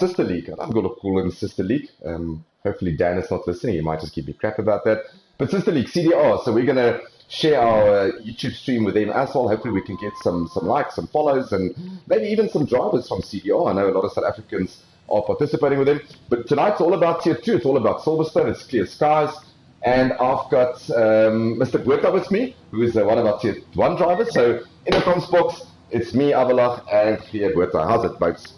sister league. I'm going to call him sister league. Hopefully Dan is not listening. He might just give me crap about that. But sister league, CDR. So we're going to share our YouTube stream with them as well. Hopefully we can get some likes, some follows, and maybe even some drivers from CDR. I know a lot of South Africans are participating with them. But tonight's all about Tier 2. It's all about Silverstone. It's clear skies. And I've got Mr. Gwerta with me, who is one of our Tier 1 drivers. So in the comms box, it's me, Avilak, and Clear Gwerta. How's it, folks?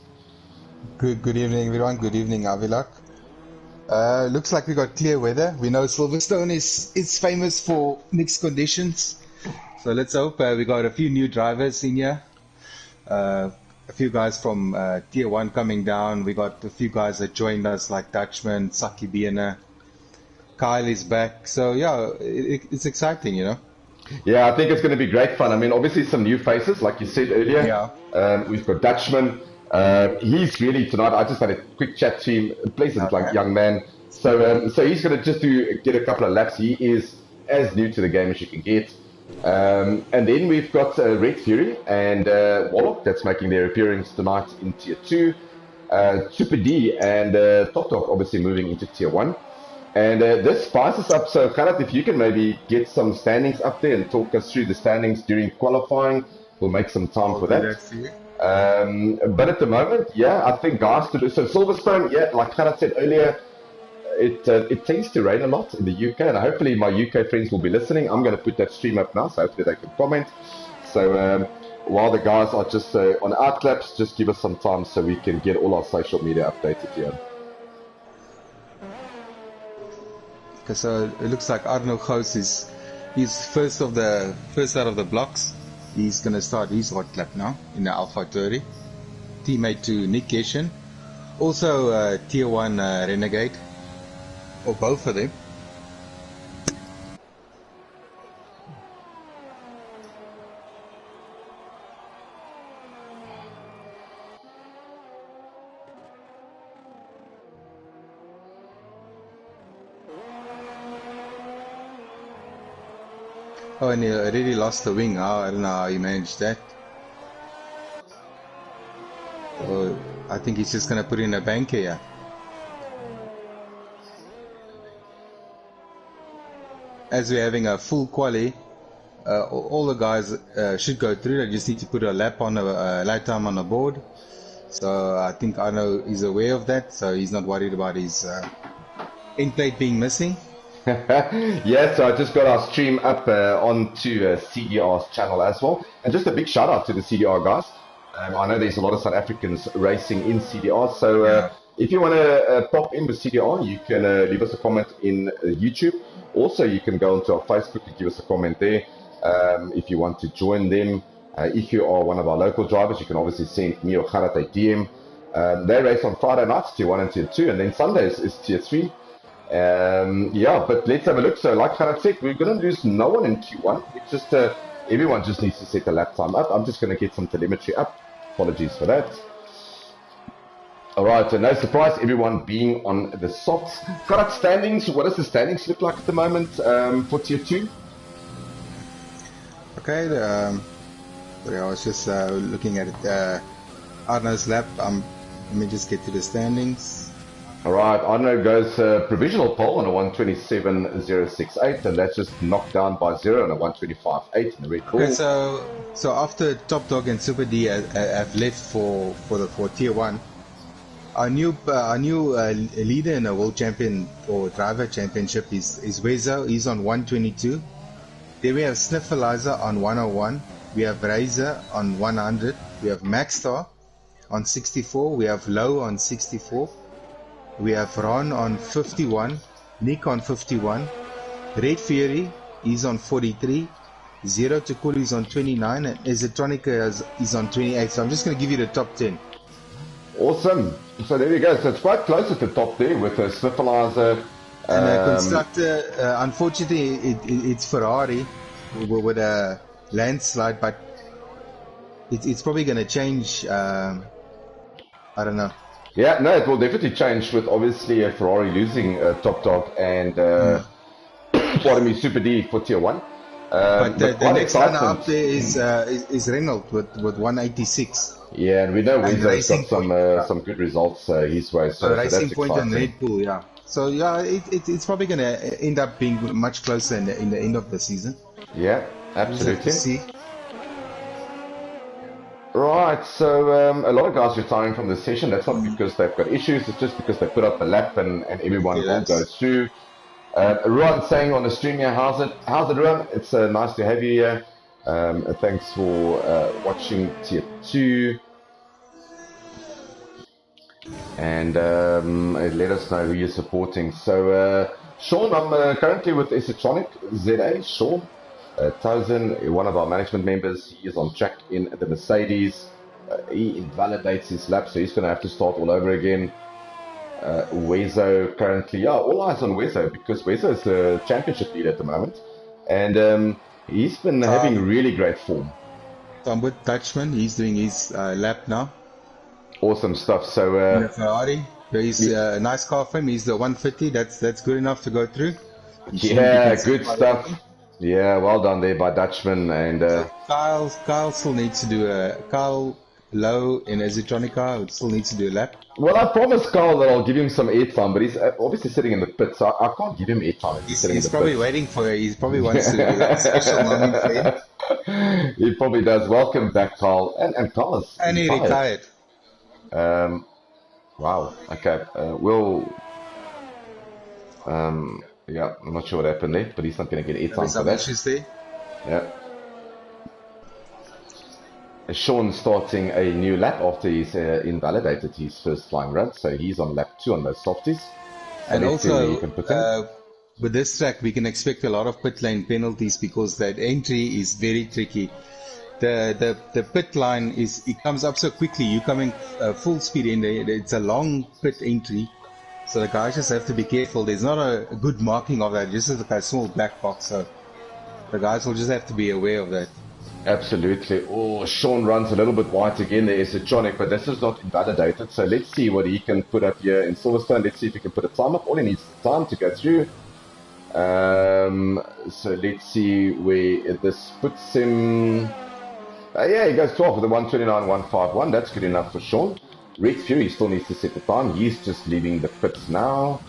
Good evening, everyone. Good evening, Avilak. Looks like we got clear weather. We know Silverstone is famous for mixed conditions. So let's hope we got a few new drivers in here. A few guys from Tier 1 coming down. We got a few guys that joined us like Dutchman, Saki Biene. Kyle is back. So yeah, it's exciting, you know. Yeah, I think it's going to be great fun. I mean, obviously some new faces, like you said earlier. Yeah. We've got Dutchman. He's really tonight. I just had a quick chat to him. Pleasant, like young man. So he's going to just get a couple of laps. He is as new to the game as you can get. And then we've got Red Fury and Warlock that's making their appearance tonight in Tier 2. Super D and Top Dog obviously moving into Tier 1. And this spices up. So Khaled, if you can maybe get some standings up there and talk us through the standings during qualifying, we'll make some time for that. But at the moment, yeah, I think guys to do so. Silverstone, yeah, like Khaled said earlier, it tends to rain a lot in the UK, and hopefully my UK friends will be listening. I'm going to put that stream up now, so hopefully they can comment. So while the guys are just on outclaps, just give us some time so we can get all our social media updated here. Okay, so it looks like Arno Gous he's first out of the blocks. He's going to start his hot lap now in the Alpha 30. Teammate to Nick Geshen. Also Tier 1 Renegade. Or both of them. Oh, and he already lost the wing. I don't know how he managed that. Oh, I think he's just going to put in a bank here. As we're having a full quali, all the guys should go through. They just need to put a lap time on the board. So I think Arno is aware of that, so he's not worried about his end plate being missing. Yeah, so I just got our stream up onto CDR's channel as well. And just a big shout out to the CDR guys. I know there's a lot of South Africans racing in CDR, so if you want to pop in with CDR, you can leave us a comment in YouTube. Also, you can go onto our Facebook and give us a comment there if you want to join them. If you are one of our local drivers, you can obviously send me or Khaled a DM. They race on Friday nights, Tier 1 and Tier 2, and then Sundays is Tier 3. Yeah, but let's have a look. So like Khaled said, we're going to lose no one in Q1. It's just everyone just needs to set the lap time up. I'm just going to get some telemetry up. Apologies for that. All right, so no surprise, everyone being on the softs. Khaled, standings. What does the standings look like at the moment for Tier 2? Okay, I was just looking at it. Arno's lap. Let me just get to the standings. All right, Arno goes provisional pole on a 127.068, and that's just knocked down by 0 on a 125.8 in the Red Bull. Okay, so after Top Dog and Super D have left for Tier 1, our new leader in the World Champion or Driver Championship is Wezo. He's on 122. Then we have Sniffalizer on 101. We have Razor on 100. We have Maxstar on 64. We have Low on 64. We have Ron on 51, Nick on 51, Red Fury is on 43, Zero Tukul is on 29, and Ezetronica is on 28. So I'm just going to give you the top 10. Awesome. So there you go. So it's quite close at the top there with a Sniffalizer. And the constructor, unfortunately, it's Ferrari with a landslide, but it's probably going to change. I don't know. Yeah, no, it will definitely change with obviously Ferrari losing Top Dog and pardon me, Super D for Tier 1. But the quite next runner excitement. up there is Renault with 186. Yeah, and we know And Wezo's got Racing Point. some good results his way, so Racing that's Point and exciting. Red Bull, yeah. So yeah, it's probably going to end up being much closer in the end of the season. Yeah, We just have to absolutely. see. Right, so a lot of guys retiring from this session. That's not because they've got issues, it's just because they put up a lap and everyone Yeah, will go through. Ruan saying on the stream here, how's it, Ruan? It's nice to have you here. Thanks for watching Tier 2. And let us know who you're supporting. So, Sean, I'm currently with Esotronic ZA. Sean Towson, one of our management members, he is on track in the Mercedes. He invalidates his lap, so he's going to have to start all over again. Wezo currently, yeah, all eyes on Wezo because Wezo is the championship leader at the moment. And he's been having really great form. So I'm with Dutchman, he's doing his lap now. Awesome stuff. So in a Ferrari, he's a nice car for him. He's the 150. That's good enough to go through. Yeah, good stuff. Yeah, well done there by Dutchman. And Kyle still needs to do Kyle Low in Esotronica still needs to do a lap. Well, I promised Carl that I'll give him some airtime, but he's obviously sitting in the pits, so I can't give him airtime. He's probably waiting for it. He probably wants to do a special moment for him. He probably does. Welcome back, Carl. And Carl is and he retired. Wow. Okay. Yeah, I'm not sure what happened there, but he's not going to get airtime for that. Issues there. Yeah. Sean starting a new lap after he's invalidated his first flying run, so he's on lap 2 on those softies. So and also, with this track, we can expect a lot of pit lane penalties because that entry is very tricky. The pit line it comes up so quickly. You're coming full speed in there. It's a long pit entry, so the guys just have to be careful. There's not a good marking of that. Just like a small black box, so the guys will just have to be aware of that. Absolutely. Oh, Sean runs a little bit wide again. There is a Esotronic, but this is not invalidated. So let's see what he can put up here in Silverstone. Let's see if he can put a time up. All he needs is time to go through. So let's see where this puts him. Yeah, he goes 12 with the 129.151. That's good enough for Sean. Red Fury still needs to set the time. He's just leaving the pits now.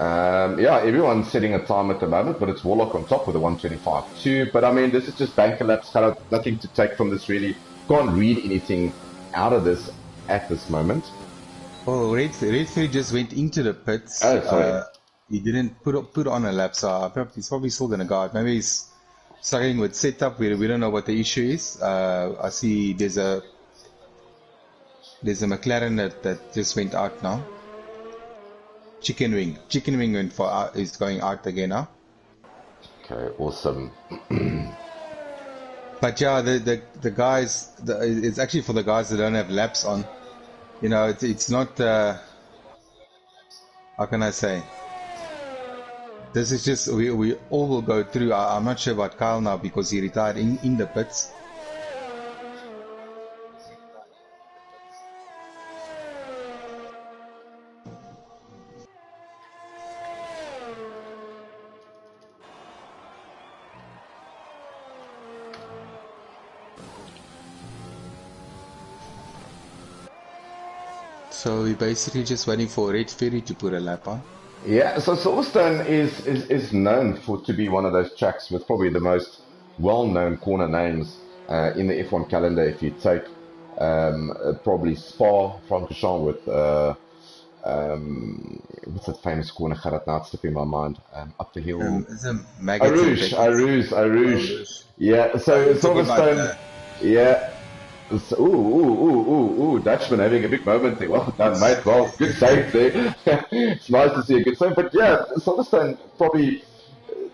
Yeah, everyone's setting a time at the moment, but it's Warlock on top with a 125.2. But I mean, this is just banker laps, kind of nothing to take from this really. Can't read anything out of this at this moment. Oh, Red Fury just went into the pits. Oh, sorry. He didn't put on a lap, so he's probably still gonna go out. Maybe he's struggling with setup. We don't know what the issue is. I see there's a McLaren that just went out now. Chicken Wing went is going out again now. Okay, awesome. But yeah, the guys, it's actually for the guys that don't have laps on. You know, it's not. How can I say? This is just we all will go through. I'm not sure about Kyle now because he retired in the pits. So we're basically just waiting for Red Fury to put a lap on. Yeah, so Silverstone is known to be one of those tracks with probably the most well-known corner names in the F1 calendar. If you take probably Spa-Francorchamps with what's that famous corner? Now it's slipping my mind. Up the hill. Arouge. Yeah, so Silverstone. Yeah. Ooh, Dutchman having a big moment there. Well done, mate. Well, good save there. It's nice to see a good save. But yeah, Silverstone, probably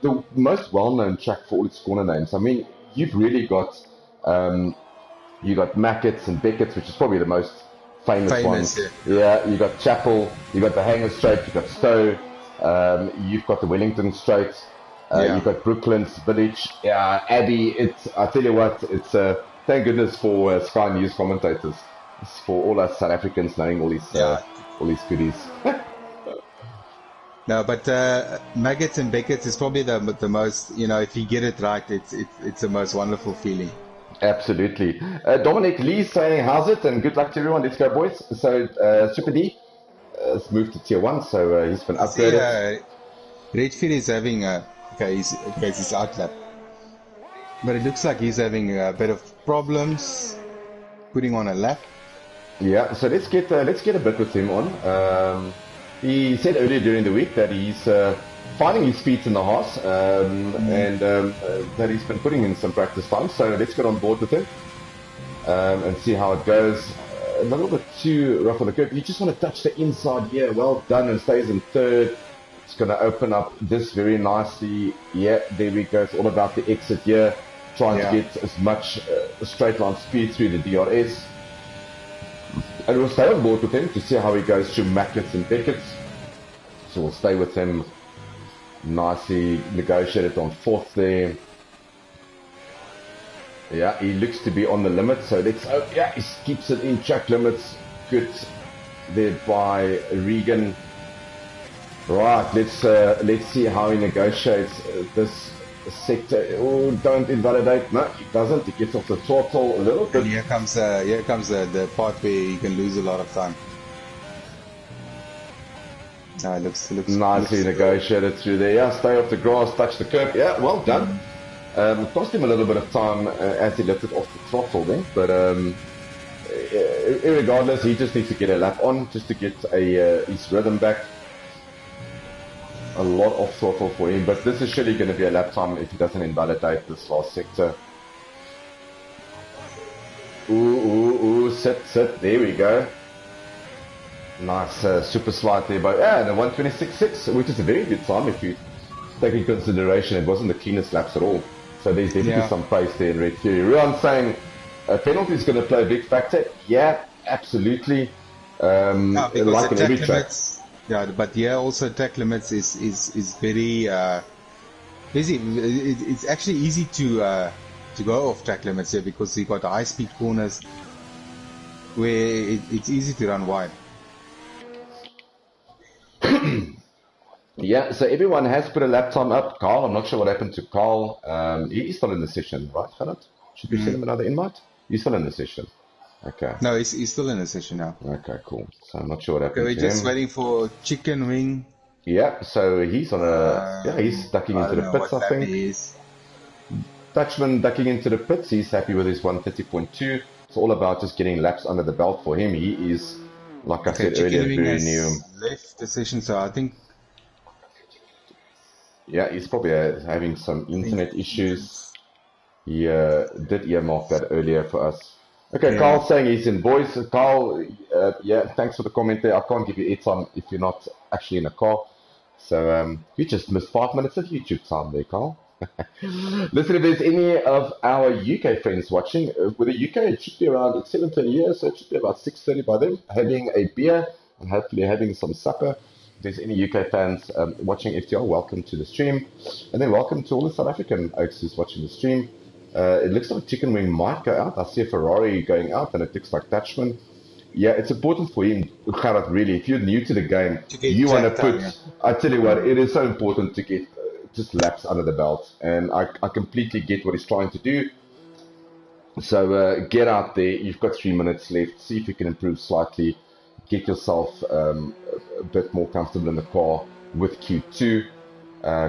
the most well-known track for all its corner names. I mean, you've really got, you got Mackett's and Beckett's, which is probably the most famous ones. Yeah, you got Chapel, you got the Hanger Straight, you got Stowe, you've got the Wellington Straight, you've got Brooklands Village, Abbey. I tell you what, it's thank goodness for Sky News commentators. It's for all us South Africans knowing all these goodies. No, but Maggots and Beckett's is probably the most, you know, if you get it right, it's the most wonderful feeling. Absolutely. Dominic Lee saying, how's it? And good luck to everyone. Let's go, boys. So, Super D has moved to tier 1, so he's been upgraded. Redfield is having okay, it's his outlap. But it looks like he's having a bit of problems putting on a lap. Yeah, so let's get a bit with him on. He said earlier during the week that he's finding his feet in the horse and that he's been putting in some practice time. So let's get on board with him and see how it goes. A little bit too rough on the curve. You just want to touch the inside here. Well done, and stays in third. It's going to open up this very nicely. Yeah, there we go. It's all about the exit here. Trying to get as much straight line speed through the DRS. And we'll stay on board with him to see how he goes through Mackett's and Beckett's. So we'll stay with him. Nicely negotiated on fourth there. Yeah, he looks to be on the limit. So let's, yeah, he keeps it in track limits. Good there by Regan. Right, let's see how he negotiates this sector. Oh, don't invalidate. No, he doesn't. He gets off the throttle a little bit. And here comes the part where you can lose a lot of time. It looks nicely negotiated through there. Yeah, stay off the grass, touch the curb. Yeah, well done. Cost him a little bit of time as he lifted off the throttle there, but regardless, he just needs to get a lap on just to get his rhythm back. A lot of throttle for him, but this is surely going to be a lap time if he doesn't invalidate this last sector. Ooh, sit, there we go. Nice super slide there, but yeah, the 126.6, which is a very good time if you take into consideration it wasn't the cleanest laps at all. So there's definitely some pace there in Red Fury. Rian saying penalty is going to play a big factor. Yeah, absolutely. Like in every track. Yeah, but yeah, also track limits is very busy. It's actually easy to go off track limits here because you got the high speed corners where it's easy to run wide. Yeah, so everyone has put a lap time up. Carl, I'm not sure what happened to Carl. He's still in the session, right, Gerard? Should we send him another invite? He's still in the session. Okay. No, he's still in the session now. Okay, cool. So I'm not sure what happened to him. We're just waiting for Chicken Wing. Yeah, so he's on a... he's ducking into the pits, I think. Dutchman ducking into the pits. He's happy with his 130.2. It's all about just getting laps under the belt for him. He is, like I said earlier, very new. Left the session, so I think... Yeah, he's probably having some internet issues. He did earmark that earlier for us. Okay, Carl's saying he's in voice. Carl, yeah, thanks for the comment there. I can't give you airtime if you're not actually in a car. So you just missed 5 minutes of YouTube time there, Carl. Listen, if there's any of our UK friends watching, with the UK it should be around 7:30 here, so it should be about 6:30 by then, having a beer and hopefully having some supper. If there's any UK fans watching FTR, welcome to the stream. And then welcome to all the South African oaks who's watching the stream. It looks like Chicken Wing might go out. I see a Ferrari going out, and it looks like Dutchman. Yeah, it's important for him, Gerard, really. If you're new to the game, you want to put... I tell you what, it is so important to get just laps under the belt. And I completely get what he's trying to do. So get out there. You've got 3 minutes left. See if you can improve slightly. Get yourself a bit more comfortable in the car with Q2.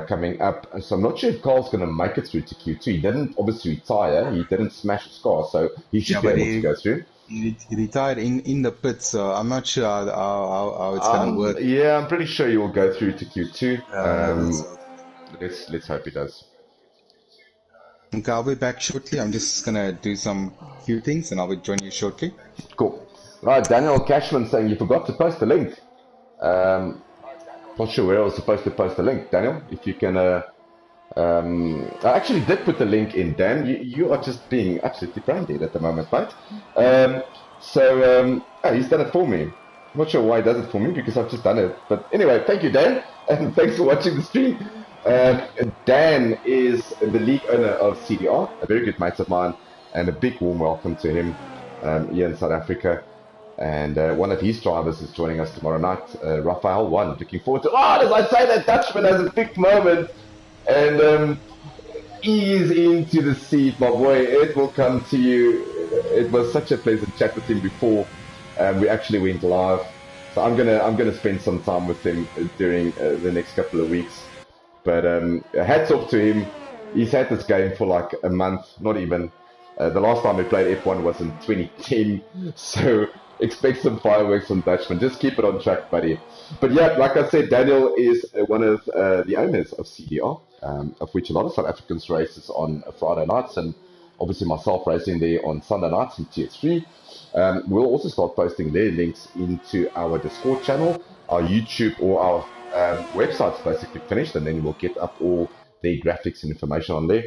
Coming up, so I'm not sure if Carl's going to make it through to Q2. He didn't obviously retire, he didn't smash his car, so he should be able to go through. He retired in the pits, so I'm not sure how it's going to work. Yeah, I'm pretty sure he will go through to Q2. Let's hope he does. Okay, I'll be back shortly. I'm just going to do some few things and I'll be joining you shortly. Cool. Right, Daniel Cashman saying you forgot to post the link. Not sure where I was supposed to post the link, Daniel. If you can, I actually did put the link in, Dan. You are just being absolutely brain dead at the moment, right? He's done it for me. I'm not sure why he does it for me because I've just done it. But anyway, thank you, Dan, and thanks for watching the stream. Dan is the league owner of CDR, a very good mate of mine, and a big warm welcome to him here in South Africa. And one of his drivers is joining us tomorrow night, FTRF1. Looking forward to. Oh, as I say, that Dutchman has a big moment, and ease into the seat, my boy. It will come to you. It was such a pleasant chat with him before we actually went live. So I'm gonna spend some time with him during the next couple of weeks. But hats off to him. He's had this game for like a month, not even. The last time we played F1 was in 2010. So expect some fireworks from Dutchman. Just keep it on track, buddy. But yeah, like I said, Daniel is one of the owners of CDR, of which a lot of South Africans races on Friday nights, and obviously myself racing there on Sunday nights in Tier 3. We'll also start posting their links into our Discord channel, our YouTube, or our website's basically finished, and then we'll get up all the graphics and information on there.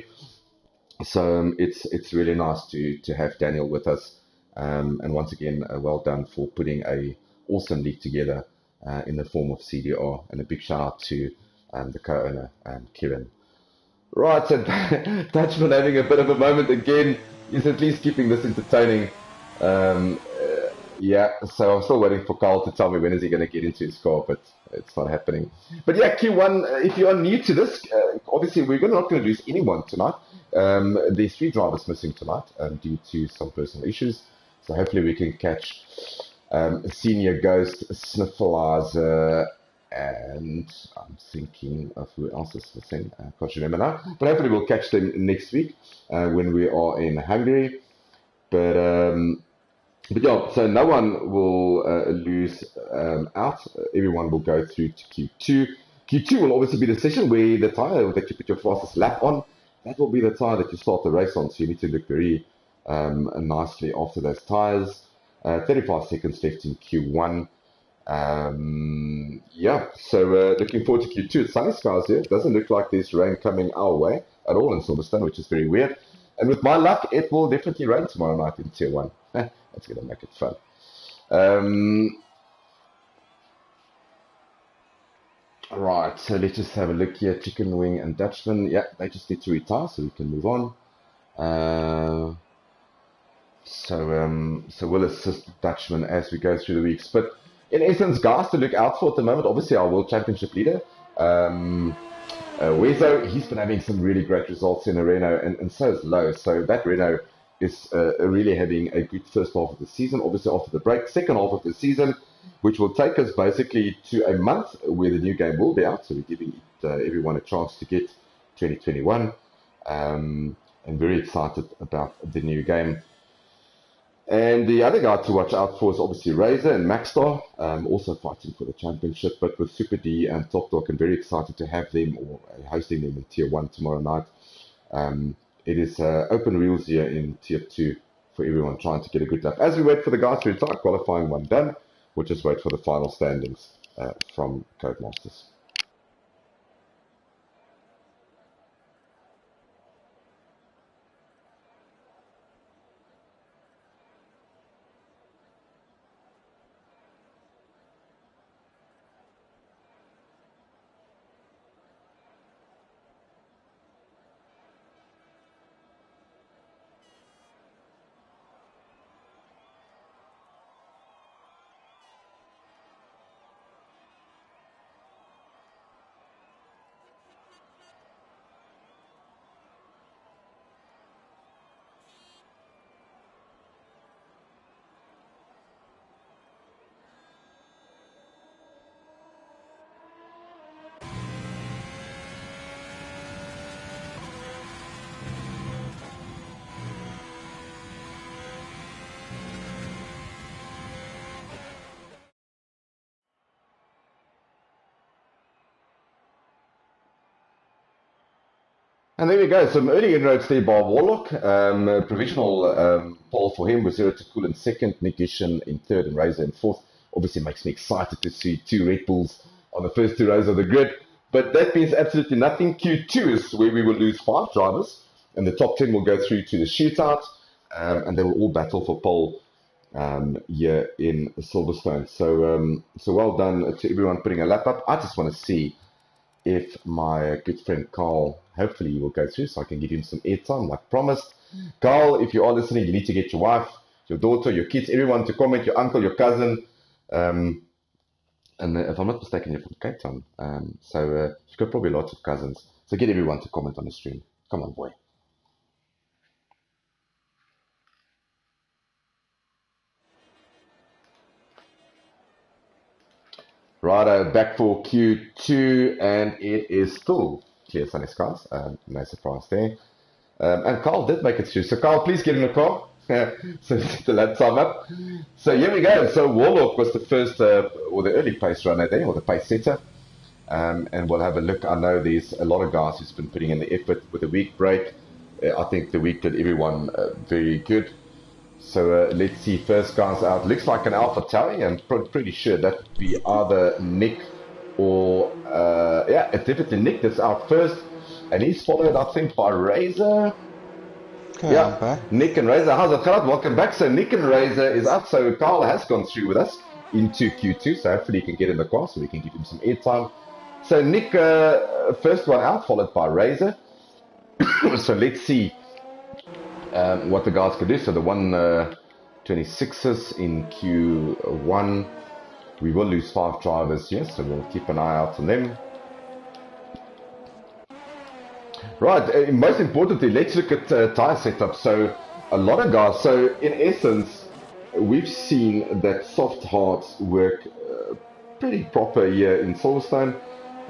So it's really nice to have Daniel with us, and once again, well done for putting a awesome league together in the form of CDR, and a big shout out to the co-owner, Kieran. Right, so Dutchman having a bit of a moment again. He's at least keeping this entertaining. Um, yeah, so I'm still waiting for Carl to tell me when is he going to get into his car, but it's not happening. But yeah, Q1, if you are new to this, obviously we're not going to lose anyone tonight. There's 3 drivers missing tonight due to some personal issues. So hopefully we can catch Senior Ghost, Sniffleizer, and I'm thinking of who else is missing. I can't remember now. But hopefully we'll catch them next week when we are in Hungary. But yeah, so no one will lose out. Everyone will go through to Q2. Q2 will obviously be the session where the tire that you put your fastest lap on, that will be the tire that you start the race on. So you need to look very nicely after those tires. 35 seconds left in Q1. Yeah, so looking forward to Q2. It's sunny skies here. It doesn't look like there's rain coming our way at all in Silverstone, which is very weird. And with my luck, it will definitely rain tomorrow night in Tier 1. That's going to make it fun. Right, so let's just have a look here. Chicken Wing and Dutchman. Yeah, they just need to retire, so we can move on. So we'll assist Dutchman as we go through the weeks. But in essence, guys to look out for at the moment, obviously our World Championship leader, Wezo, he's been having some really great results in a Renault, and so is Lowe. So that Renault is really having a good first half of the season. Obviously, after the break, second half of the season, which will take us basically to a month where the new game will be out. So we're giving everyone a chance to get 2021. I'm very excited about the new game. And the other guy to watch out for is obviously Razor and Maxstar, also fighting for the championship. But with Super D and Top Dog, I'm very excited to have them or hosting them in Tier 1 tomorrow night. It is open wheels here in Tier 2 for everyone trying to get a good lap. As we wait for the guys to retire, qualifying 1 done, we'll just wait for the final standings from Codemasters. And there we go. Some early inroads there by Warlock. Provisional pole for him was Zero to Cool in second, Nick Gishin in third, and Razor in fourth. Obviously makes me excited to see 2 Red Bulls on the first 2 rows of the grid. But that means absolutely nothing. Q2 is where we will lose 5 drivers, and the top 10 will go through to the shootout, and they will all battle for pole here in Silverstone. So well done to everyone putting a lap up. I just want to see if my good friend Carl, hopefully he will go through so I can give him some airtime like promised. Carl, if you are listening, you need to get your wife. your daughter, your kids, everyone to comment, your uncle, your cousin. And if I'm not mistaken, you're from Cape Town. So you've got probably lots of cousins. So get everyone to comment on the stream. Come on, boy. Righto, back for Q2, and it is still clear sunny skies. No surprise there. And Carl did make it through. So Carl, please get in the car. So set the lap time up. So here we go. So Warlock was the first, or the early pace runner there, or the pace setter. And we'll have a look. I know there's a lot of guys who's been putting in the effort with a week break. I think the week did everyone very good. So let's see, first guys out. Looks like an Alpha Tauri. I'm pretty sure that would be either Nick or, yeah, it's definitely Nick that's out first. And he's followed, I think, by Razor. Okay, yeah, Nick and Razor. How's it, Gerard? Welcome back. So Nick and Razor is up. So Carl has gone through with us into Q2. So hopefully he can get in the car so we can give him some airtime. So Nick, first one out, followed by Razor. So let's see what the guys can do. So the 126s in Q1. We will lose 5 drivers here, so we'll keep an eye out on them. Right, most importantly, let's look at tyre setup. So a lot of guys, so in essence, we've seen that soft hards work pretty proper here in Silverstone.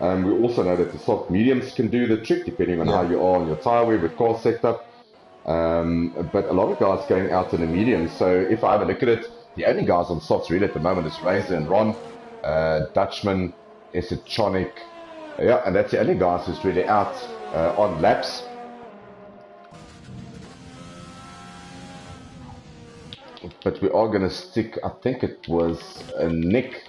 We also know that the soft mediums can do the trick depending on how you are on your tyre wear with car setup. But a lot of guys going out in the medium. So if I have a look at it, the only guys on softs really at the moment is Razor and Ron, Dutchman, Esotronic. Yeah, and that's the only guys who's really out on laps. But we are going to stick, I think it was Nick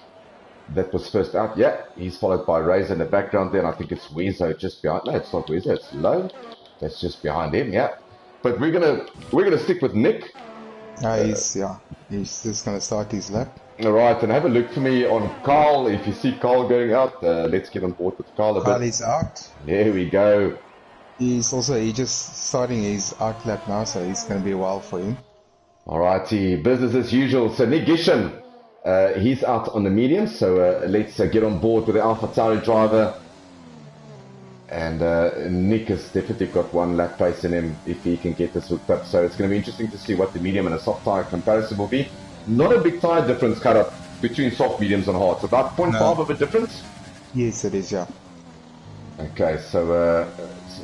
that was first out. Yeah, he's followed by Razor in the background there, and I think it's Wezo just behind. No, it's not Wezo, it's Low. That's just behind him, yeah. But we're gonna stick with Nick. He's just gonna start his lap. All right, and have a look for me on Carl. If you see Carl going out, let's get on board with Carl a bit. Carl is out. There we go. He's just starting his out lap now, so it's gonna be a while for him. All righty, business as usual. So Nick Gishan, he's out on the medium. So let's get on board with the Alpha Tauri driver. And Nick has definitely got 1 lap pace in him if he can get this hooked up. So it's going to be interesting to see what the medium and a soft tyre comparison will be. Not a big tyre difference cut up between soft, mediums and hards. About 0.5 of a difference? Yes, it is, yeah. Okay, so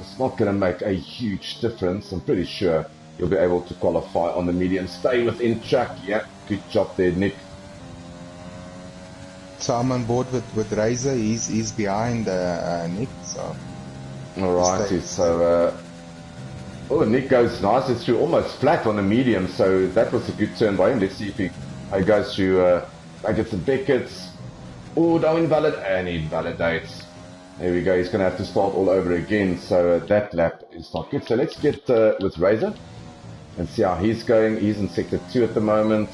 it's not going to make a huge difference. I'm pretty sure you'll be able to qualify on the medium. Stay within track. Yeah, good job there, Nick. So I'm on board with Razor. He's behind Nick, so... Alrighty, so Nick goes nicely through almost flat on the medium, so that was a good turn by him. Let's see if he goes through gets some Beckett's. Oh, don't invalid, and he invalidates. There we go, he's going to have to start all over again, so that lap is not good. So let's get with Razor and see how he's going. He's in sector 2 at the moment,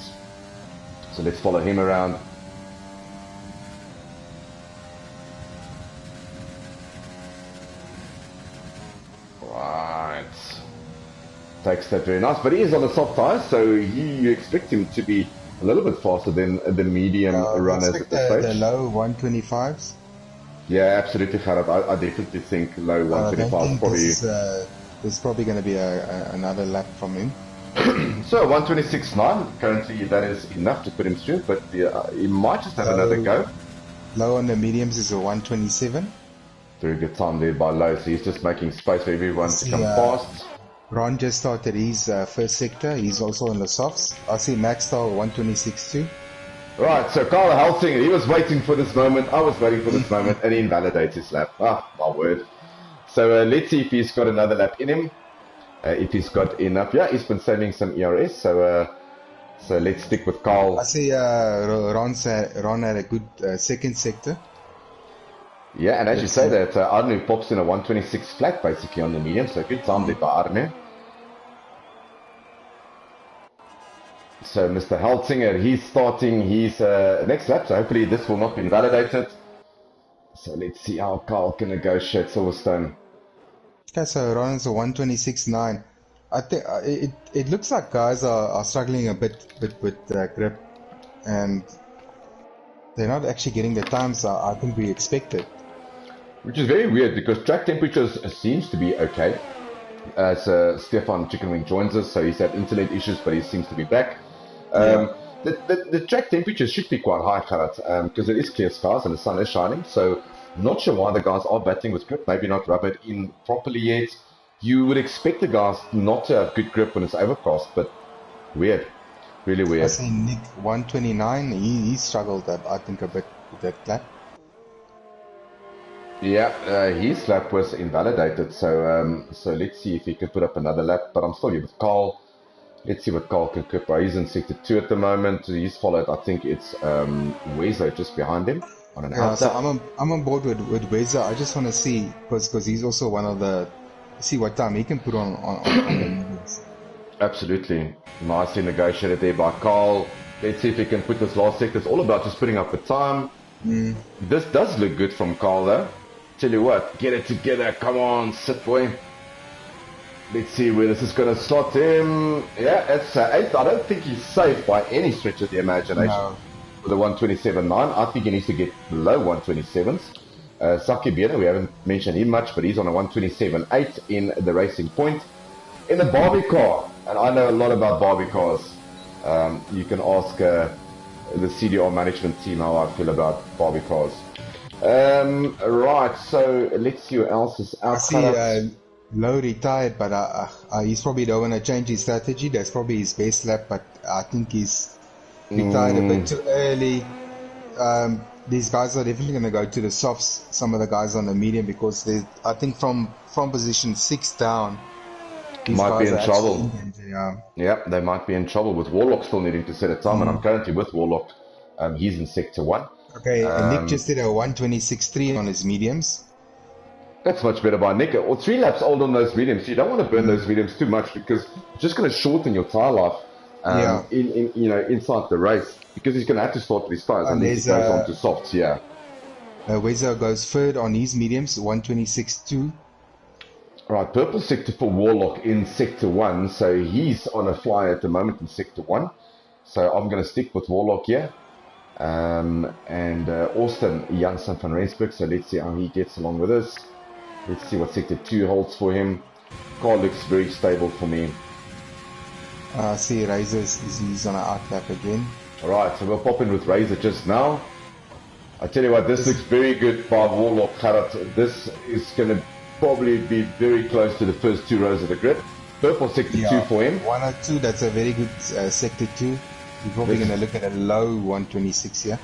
so let's follow him around. Right, takes that very nice, but he is on a soft tyre, so you expect him to be a little bit faster than the medium runners at this stage. The low 125s. Yeah, absolutely, Gerard. I definitely think low 125 probably. There's probably going to be another lap from him. So 126.9 currently, that is enough to put him through, but he might just have another go. Low on the mediums is a 127. Very good time there by Low, so he's just making space for everyone to come past. Ron just started his first sector. He's also on the softs. I see Max Star 126 too. Right, so Carl Helsinger, he was waiting for this moment. I was waiting for this moment, and he invalidates his lap. Ah, my word. So let's see if he's got another lap in him. If he's got enough. Yeah, he's been saving some ERS, so let's stick with Carl. I see Ron had a good second sector. Yeah, and as you say that, Arnu pops in a 126 flat basically on the medium, so good time there by Arnu. So Mr. Helsinger, he's starting his next lap, so hopefully this will not be invalidated. So let's see how Carl can negotiate Silverstone. Okay, so Ron's a 126.9. I think it looks like guys are struggling a bit with grip, and they're not actually getting the times I think we expected. Which is very weird because track temperatures seems to be okay. As Stefan Chickenwing joins us, so he's had internet issues, but he seems to be back. The track temperatures should be quite high, Kharat, because it is clear skies and the sun is shining. So, not sure why the guys are battling with grip. Maybe not rub it in properly yet. You would expect the guys not to have good grip when it's overcast, but weird, really weird. I see Nick 129. He struggled, I think, a bit with that lap. Yeah, his lap was invalidated, so let's see if he can put up another lap. But I'm still here with Carl. Let's see what Carl can cook. He's in sector 2 at the moment. He's followed, I think it's Wezo just behind him on an outside. So I'm on board with Wezo. I just want to see because he's also one of the see what time he can put on the mediums. Absolutely, nicely negotiated there by Carl. Let's see if he can put this last sector. It's all about just putting up the time. This does look good from Carl though. Tell you what, get it together. Come on, sit boy. Let's see where this is going to slot him. Yeah, it's 8th. I don't think he's safe by any stretch of the imagination. No. With a 127.9. I think he needs to get below 127s. Saki Biena, we haven't mentioned him much, but he's on a 127.8 in the Racing Point. In the Barbie car, and I know a lot about Barbie cars. You can ask the CDR management team how I feel about Barbie cars. Right, so let's see who else is out. I see Low retired, but he's probably don't want to change his strategy. That's probably his best lap, but I think he's retired a bit too early. These guys are definitely going to go to the softs, some of the guys on the medium, because I think from position 6 down, these might be in trouble. Injured, yeah, they might be in trouble with Warlock still needing to set a time, and I'm currently with Warlock. He's in sector 1. Okay, Nick just did a 126.3 on his mediums. That's much better by Nick. Or 3 laps old on those mediums. You don't want to burn those mediums too much because it's just going to shorten your tire life inside the race, because he's going to have to start with his tires and then he goes on to softs. Yeah. Wezo goes third on his mediums, 126.2. Right, purple sector for Warlock in sector 1. So he's on a fly at the moment in sector 1. So I'm going to stick with Warlock here. And Austin Janssen van Rensburg. So let's see how he gets along with us. Let's see what sector 2 holds for him. Car looks very stable for me. See Razor he's on an outlap again. Alright, so we'll pop in with Razor just now. I tell you what, this looks very good by Warlock Kharat. This is going to probably be very close to the first 2 rows of the grid. Purple sector 2 for him. 1 or 2, that's a very good sector 2. You're probably going to look at a low 126 here.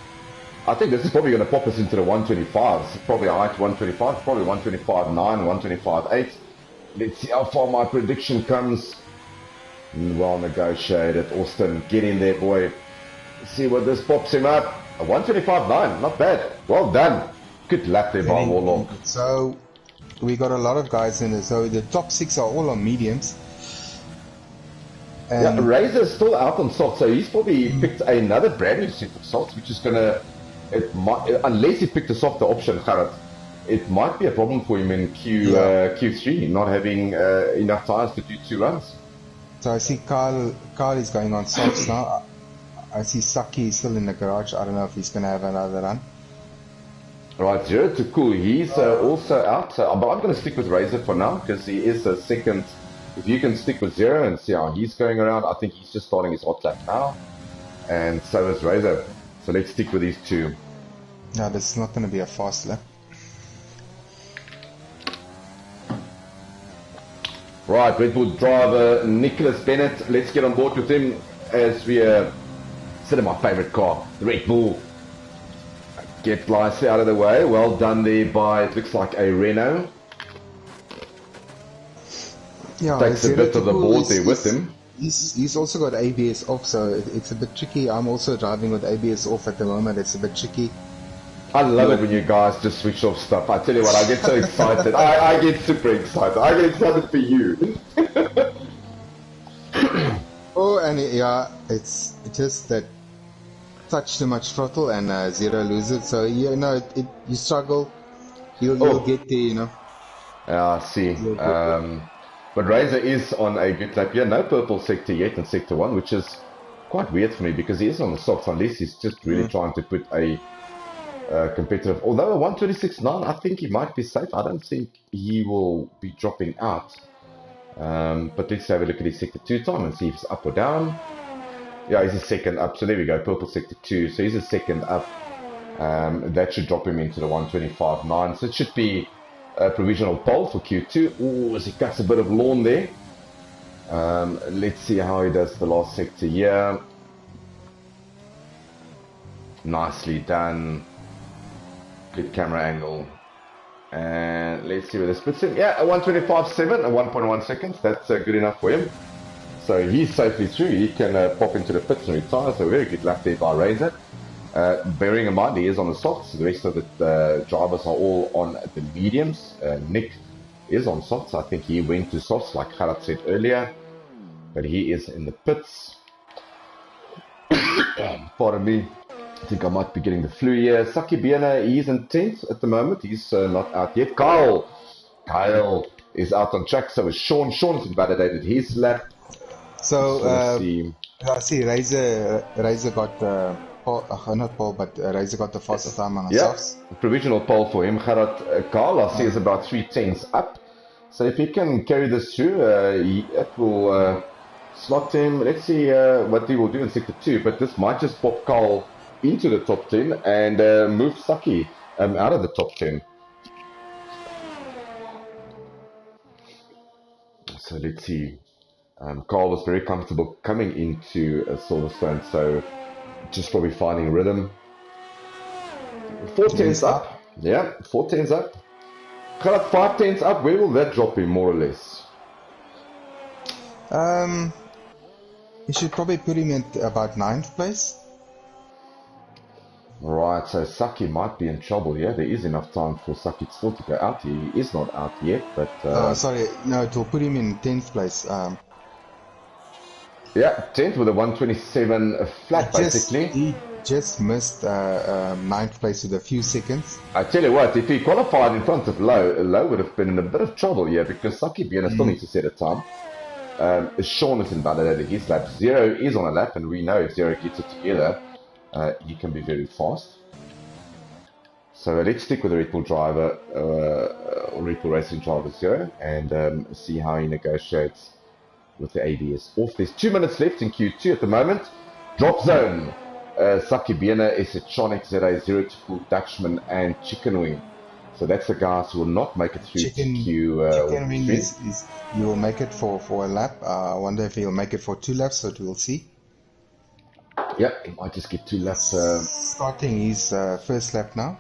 I think this is probably going to pop us into the 125s. Probably a height 125, probably 125.9, 125.8. Let's see how far my prediction comes. Well negotiated. Austin, get in there, boy. See what this pops him up. A 125.9, not bad. Well done. Good lap there by Warlock. So, we got a lot of guys in there. So, the top 6 are all on mediums. Yeah, Razor's still out on softs, so he's probably picked another brand new set of softs, which is going to... unless he picked a softer option, Kharat, it might be a problem for him in Q3, not having enough tires to do 2 runs. So I see Carl is going on softs now. I see Saki is still in the garage. I don't know if he's going to have another run. Right, Zero to Cool, he's also out, but I'm going to stick with Razor for now, because he is a second. If you can stick with Zero and see how he's going around, I think he's just starting his hot lap now, and so is Razor. So let's stick with these 2. No, this is not going to be a fast lap. Right, Red Bull driver Nicholas Bennett. Let's get on board with him as we sit in my favourite car, the Red Bull. Get Lysley out of the way. Well done there by, it looks like a Renault. Yeah, takes a bit of the board there with him. He's also got ABS off, so it's a bit tricky. I'm also driving with ABS off at the moment. It's a bit tricky. I love it when you guys just switch off stuff. I tell you what, I get so excited. I get super excited. I get excited for you. Oh, and it's just that touch too much throttle and Zero loses. So you struggle. You'll get there, Yeah, I see. But Razor is on a good lap here. No purple sector yet in Sector 1, which is quite weird for me because he is on the softs, unless he's just really trying to put a competitive. Although a 126.9, I think he might be safe. I don't think he will be dropping out. But let's have a look at his Sector 2 time and see if it's up or down. Yeah, he's a second up. So there we go, purple Sector 2. So he's a second up. That should drop him into the 125.9. So it should be a provisional pole for Q2. Oh, as he cuts a bit of lawn there. Let's see how he does the last sector here. Nicely done. Good camera angle. And let's see where this puts him. Yeah, a 125.7, a 1.1 seconds. That's good enough for him. So he's safely through. He can pop into the pits and retire. So very good lap there by Razor. Bearing in mind he is on the softs. The rest of the drivers are all on the mediums. Nick is on softs. I think he went to softs like Gerard said earlier. But he is in the pits. Pardon me. I think I might be getting the flu here. Saki Biena, he's in 10th at the moment. He's not out yet. Kyle is out on track. So is Sean. Sean has invalidated his lap. So, I see Razor got not pole, but Razor got the fastest time on the softs. Provisional pole for him. Gerard, Kyle, I see, is about 3/10 up. So if he can carry this through, it will slot him. Let's see what he will do in Sector 2. But this might just pop Kyle into the top 10 and move Saki out of the top 10. So let's see. Carl was very comfortable coming into Silverstone, so just probably finding rhythm. 4/10 up. Yeah, 4/10 up. Cut up 5/10 up. Where will that drop him, more or less? You should probably put him at about 9th place. Right, so Saki might be in trouble here. There is enough time for Saki still to go out. He is not out yet, but... sorry, no, it will put him in 10th place. Yeah, 10th with a 127 flat, basically. He just missed 9th place with a few seconds. I tell you what, if he qualified in front of Low would have been in a bit of trouble here because Saki Biena still needs to set a time. Sean is invalidated his lap. Zero is on a lap, and we know if Zero gets it together, he can be very fast. So let's stick with the Red Bull driver, or Red Bull Racing driver Zero, and see how he negotiates with the ABS off. There's 2 minutes left in Q2 at the moment. Drop zone. Saki Biena, Esetronic, ZA0 to Cool Dutchman, and Chicken Wing. So that's the guys who will not make it through Chicken Wing you will make it for a lap. I wonder if he'll make it for 2 laps, but we'll see. Yeah, he might just get 2 laps. Starting his first lap now.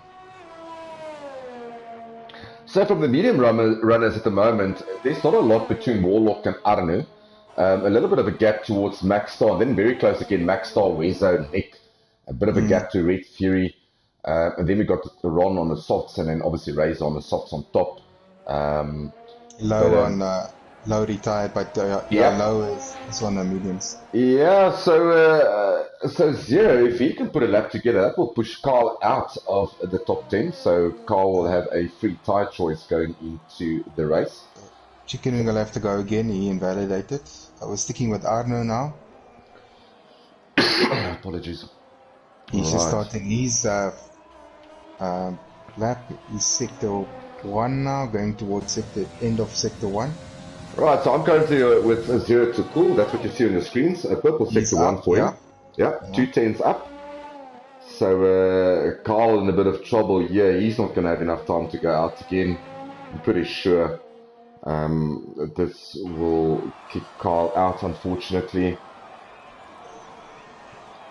So from the medium runners at the moment, there's not a lot between Warlock and Arnu. A little bit of a gap towards Maxstar, then very close again, Maxstar, Wezo, Nick. A bit of a gap to Red Fury. And then we got the Ron on the softs, and then obviously Razor on the softs on top. Low retired, but Low is on the mediums. Yeah, so Zero, if he can put a lap together, that will push Carl out of the top 10. So Carl will have a free tyre choice going into the race. Chicken Wing will have to go again. He invalidated. I was sticking with Arno now. Apologies. He's just starting his lap. He's Sector 1 now, going towards end of Sector 1. Right, so I'm currently with 0 to cool. That's what you see on your screens. A purple Sector 1 for him. Yeah, 2/10 up. So Carl in a bit of trouble. Yeah, he's not going to have enough time to go out again. I'm pretty sure this will kick Carl out, unfortunately,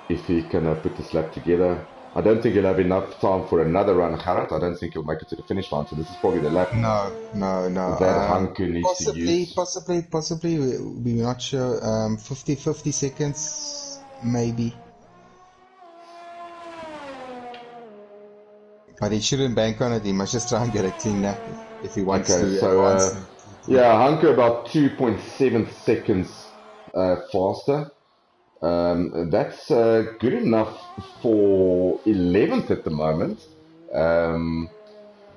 if he can put this lap together. I don't think he'll have enough time for another run, Gerard. I don't think he'll make it to the finish line, so this is probably the lap. No. That Hanku needs to use. Possibly, we're not sure. 50 seconds, maybe. But he shouldn't bank on it. He must just try and get a clean lap if he wants to. So, yeah, Hanku about 2.7 seconds faster. That's good enough for 11th at the moment.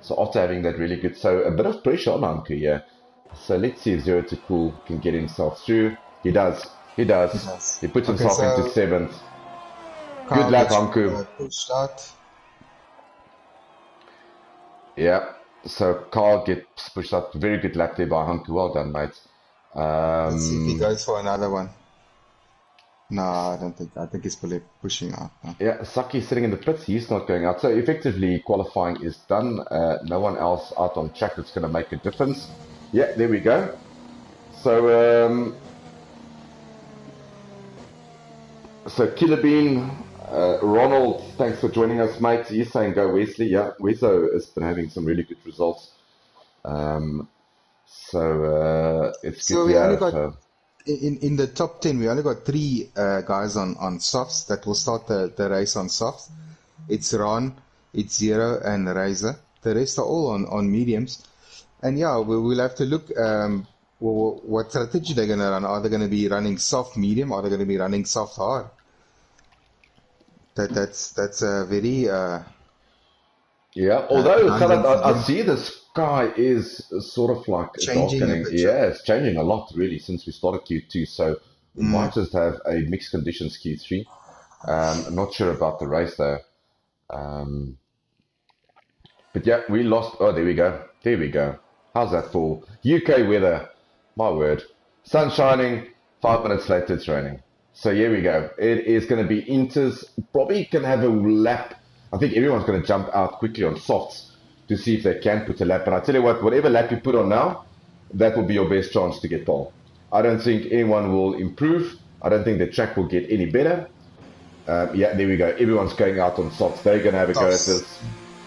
So after having that really good, so a bit of pressure on Hanku here. So let's see if Zero to Cool can get himself through. He does. He does. He puts himself into 7th. Good lap, Hanku. Pushed out. Yeah. So Carl gets pushed out. Very good lap there by Hanku. Well done, mate. Let's see if he goes for another one. No, I don't think. I think he's probably pushing out. No? Yeah, Saki sitting in the pits. He's not going out. So effectively, qualifying is done. No one else out on track that's going to make a difference. Yeah, there we go. So, Killer Bean, Ronald, thanks for joining us, mate. He's saying go Wesley. Yeah, Wezo has been having some really good results. It's so good we to only have. got in the top 10. We only got 3 guys on softs that will start the race on softs. It's Ron, it's Zero, and Razor. The rest are all on mediums. And yeah, we'll have to look what strategy they're going to run. Are they going to be running soft medium? Or are they going to be running soft hard? That's a very yeah. Although I see the sky is sort of like changing darkening. Yeah, it's changing a lot really since we started Q2. So we might just have a mixed conditions Q3. I'm not sure about the race though. But yeah, we lost. Oh, there we go. There we go. How's that for UK weather? My word. Sun shining, 5 minutes later it's raining. So here we go. It is going to be Inters. Probably can have a lap. I think everyone's going to jump out quickly on softs to see if they can put a lap. And I tell you what, whatever lap you put on now, that will be your best chance to get pole. I don't think anyone will improve. I don't think the track will get any better. Yeah, there we go. Everyone's going out on softs. They're going to have a go at this.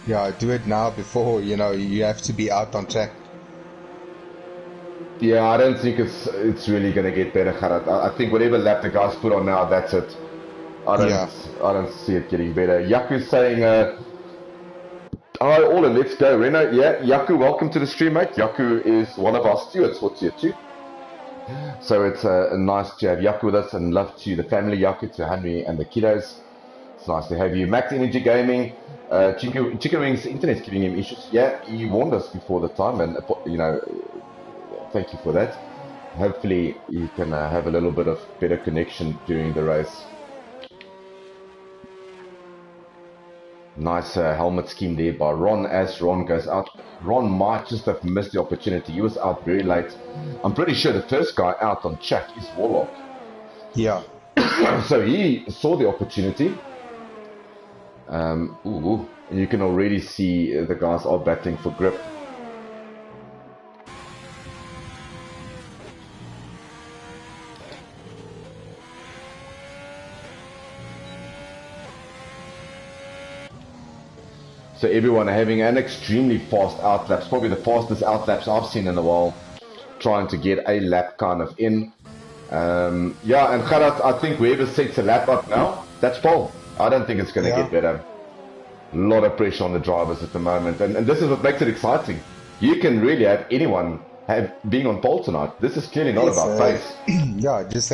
Yeah, do it now before, you have to be out on track. Yeah, I don't think it's really going to get better, Gerard. I think whatever lap the guys put on now, that's it. I don't see it getting better. Yaku's saying, all in, let's go. Reno, yeah, Yaku, welcome to the stream, mate. Yaku is one of our stewards for Tier 2. So it's nice to have Yaku with us, and love to the family Yaku, to Henry and the kiddos. It's nice to have you. Max Energy Gaming, Chicken Wings Internet's giving him issues. Yeah, he warned us before the time, and thank you for that. Hopefully you can have a little bit of better connection during the race. Nice helmet scheme there by Ron as Ron goes out. Ron might just have missed the opportunity. He was out very late. I'm pretty sure the first guy out on track is Warlock. Yeah. So he saw the opportunity. And you can already see the guys are battling for grip. So everyone having an extremely fast outlaps, probably the fastest outlaps I've seen in a while, trying to get a lap kind of in. Yeah, and Gerard, I think whoever sets a lap up now, that's pole. I don't think it's going to get better. A lot of pressure on the drivers at the moment, and this is what makes it exciting. You can really have anyone being on pole tonight. This is clearly not about pace. Yeah, just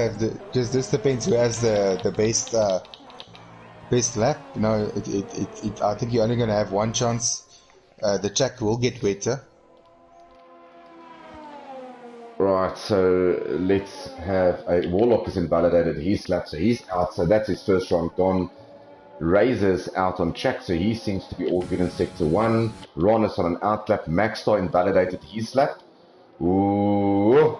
depends who has the best lap. I think you're only going to have one chance. The track will get wetter. Right, so let's have Warlock is invalidated his lap, so he's out, so that's his first round gone. Razor's out on track, so he seems to be all good in sector 1. Ron is on an outlap. Maxstar invalidated his lap. Ooh,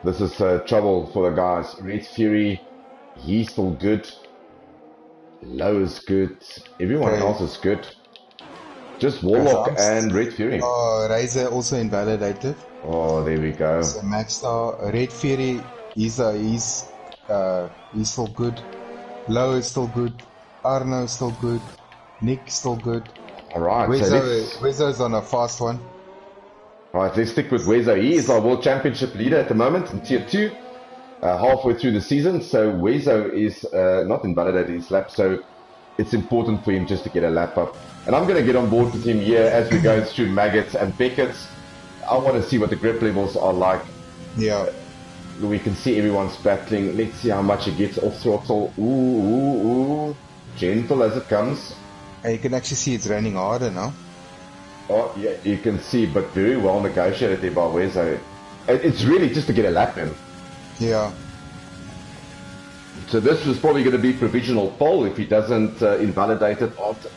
this is trouble for the guys. Red Fury, he's still good. Low is good. Everyone else is good. Just Warlock and Red Fury. Oh, Razor also invalidated. Oh, there we go. So Maxstar, Red Fury, he's still good. Low is still good. Arno is still good. Nick is still good. Alright, Wezo is on a fast one. Alright, let's stick with Wezo. He is our World Championship leader at the moment in Tier 2. Halfway through the season, so Wezo is not invalidated his lap, so it's important for him just to get a lap up. And I'm going to get on board with him here as we go through Maggots and Beckett's. I want to see what the grip levels are like. Yeah. We can see everyone's battling. Let's see how much it gets off throttle. Ooh. Gentle as it comes. And you can actually see it's raining harder now. Oh, yeah, you can see, but very well negotiated there by Wezo. It's really just to get a lap in. Yeah. So this was probably going to be provisional pole if he doesn't invalidate it after.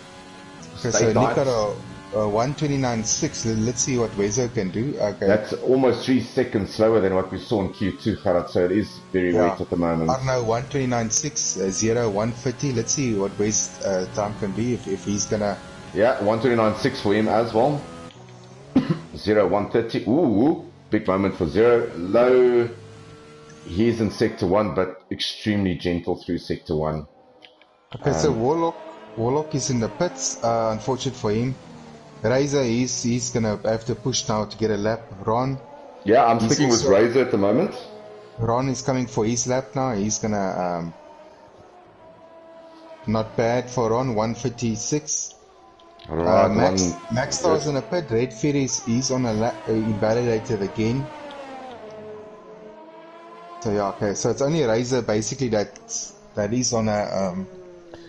Okay, so Nick got a 1:29.6. Let's see what Wezo can do. Okay. That's almost 3 seconds slower than what we saw in Q2, Gerard, so it is very wet at the moment. Arno 1:29.6, 0 1:50. Let's see what Wes time can be if he's gonna. Yeah, 1:29.6 for him as well. 0 1:30. Ooh, big moment for Zero. Low. He's in sector 1, but extremely gentle through sector 1. Okay, so Warlock is in the pits. Unfortunate for him. Razor, he's gonna have to push now to get a lap. Ron. Yeah, I'm sticking with Razor at the moment. Ron is coming for his lap now. He's gonna not bad for Ron. 1:56. Right, Max Star's in a pit. Red Fury he's on a lap. Invalidated again. So yeah, okay. So it's only Razor basically that is on a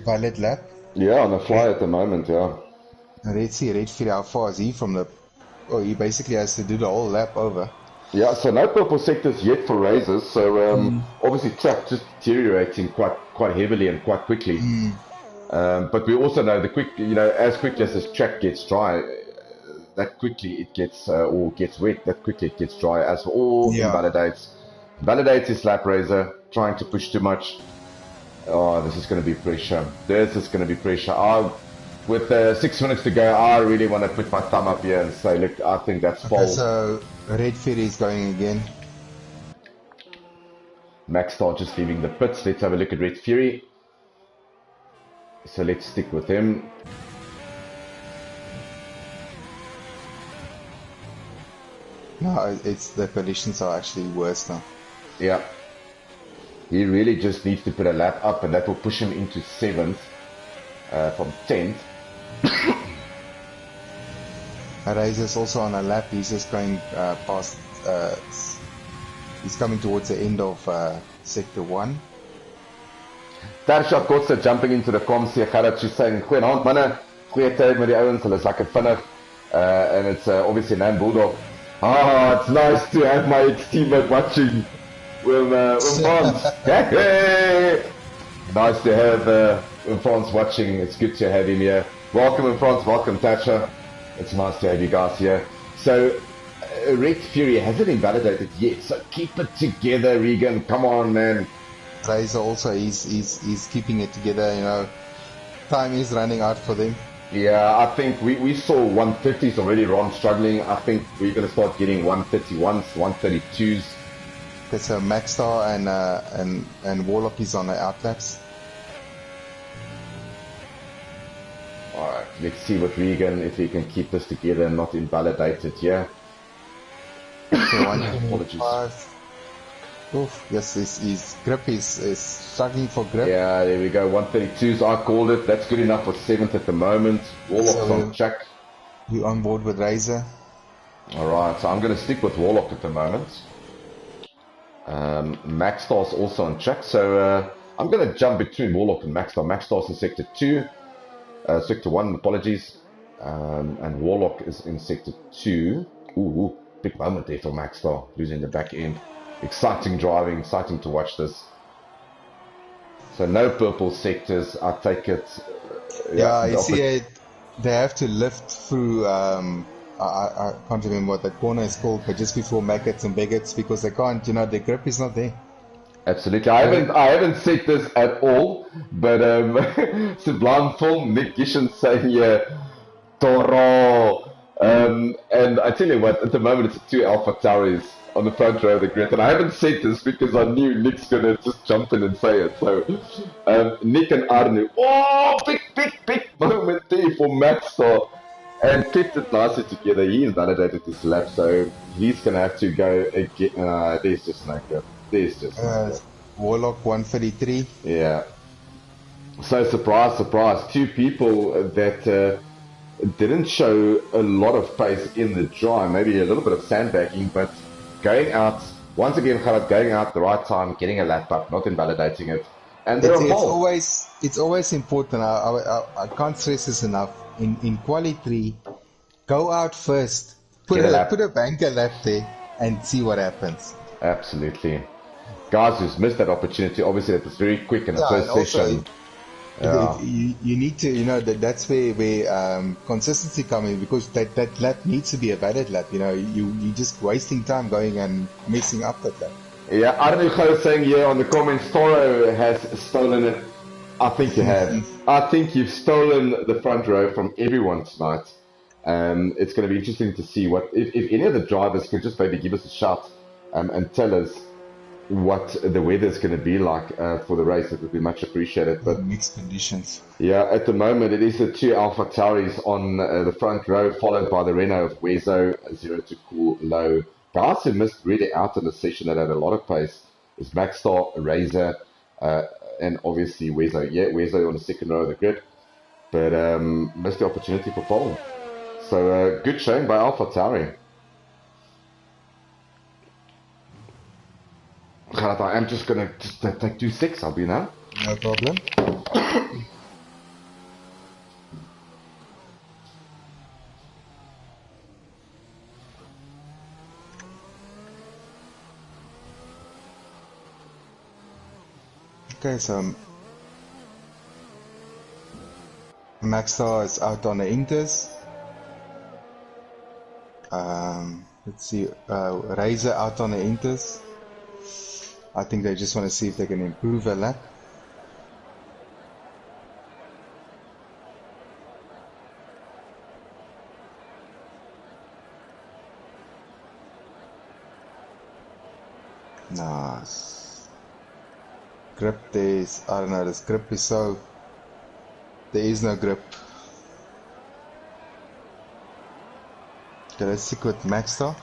valid lap. Yeah, on a fly at the moment. Yeah. Let's see, Red Fury, how far is he from the... Oh, he basically has to do the whole lap over. Yeah, so no purple sectors yet for Razors, so obviously track just deteriorating quite heavily and quite quickly. But we also know as quickly as this track gets dry, that quickly it gets, or gets wet, that quickly it gets dry, as for all invalidates. Validates his lap Razor, trying to push too much. Oh, this is going to be pressure. This is going to be pressure. With 6 minutes to go, I really want to put my thumb up here and say, look, I think that's false. Okay, so Red Fury is going again. Max Star just leaving the pits. Let's have a look at Red Fury. So let's stick with him. No, the conditions are actually worse now. Yeah. He really just needs to put a lap up, and that will push him into 7th from 10th. Razor's also on a lap. He's just going past. He's coming towards the end of sector 1. Tarsha Kotze jumping into the comms here. Gerard, she's saying, goeienaand manne, goeie tyd met die ouens, hulle is lekker vinnig. And it's obviously Nan Bulldog. It's nice to have my ex-teammate watching with Frans. Hey! Nice to have Frans watching. It's good to have him here. Welcome Frans, welcome Tasha. It's nice to have you guys here. So, Red Fury hasn't invalidated yet, so keep it together, Regan. Come on, man. Razor also, he's keeping it together, Time is running out for them. Yeah, I think we saw 150s already, Ron struggling. I think we're going to start getting 131s, 132s. Okay, so Max Star and Warlock is on the outlaps. Alright, let's see what Regan, if he can keep this together and not invalidate it, yeah? Okay, 125. Oof, yes, his grip is struggling for grip. Yeah, there we go, 132s, I called it. That's good enough for 7th at the moment. Warlock's on track. You on board with Razor? Alright, so I'm going to stick with Warlock at the moment. Max Star's also on track, so I'm going to jump between Warlock and Max Star. Max Star's in sector 2, sector 1, apologies, and Warlock is in sector 2. Ooh, big moment there for Max Star, losing the back end. Exciting driving, exciting to watch this. So no purple sectors, I take it. Yeah, you see, they have to lift through, I can't remember what that corner is called, but just before Maggots and Beggets, because they can't, their grip is not there. Absolutely. I haven't said this at all, but Sublime Film, Nick Gishan saying here, Toro. And I tell you what, at the moment it's 2 Alpha Tauris on the front row of the grid, and I haven't said this because I knew Nick's gonna just jump in and say it. So Nick and Arnu, big moment there for Max Star, and kept it nicely together. He invalidated his lap, so he's gonna have to go again. There's just no grip. There's just no grip. Warlock 133. Yeah. So surprise, 2 people that didn't show a lot of pace in the dry, maybe a little bit of sandbagging, but going out, once again, Gerard, going out the right time, getting a lap up, not invalidating it. And it's always important. I can't stress this enough. In quali 3, go out first, put a banker lap there, and see what happens. Absolutely. Guys who's missed that opportunity, obviously it was very quick in the Yeah, and first also session. Yeah. you need to, that's where consistency comes in, because that lap needs to be a valid lap. You're just wasting time going and messing up that lap. Yeah, Arno is saying here on the comments, Toro has stolen it. I think you have. I think you've stolen the front row from everyone tonight. It's going to be interesting to see if any of the drivers could just maybe give us a shout and tell us what the weather is going to be like for the race. It would be much appreciated. But Mixed conditions. yeah, at the moment it is the two Alpha Tauris on the front row, followed by the Renault of Wezo, zero to cool low. Guys who missed really out in the session that had a lot of pace is Maxstar, Razor, and obviously Wezo. Yeah, Wezo on the second row of the grid, but missed the opportunity for pole. So good showing by Alpha Tauri. I am just going to take 2-6, I'll be now. No problem. Okay, so Maxstar is out on the Inters. Let's see, Razor out on the Inters. I think they just want to see if they can improve a lap. Nice. Grip, I don't know, this grip is so, there is no grip. Okay, let's stick with Maxstar.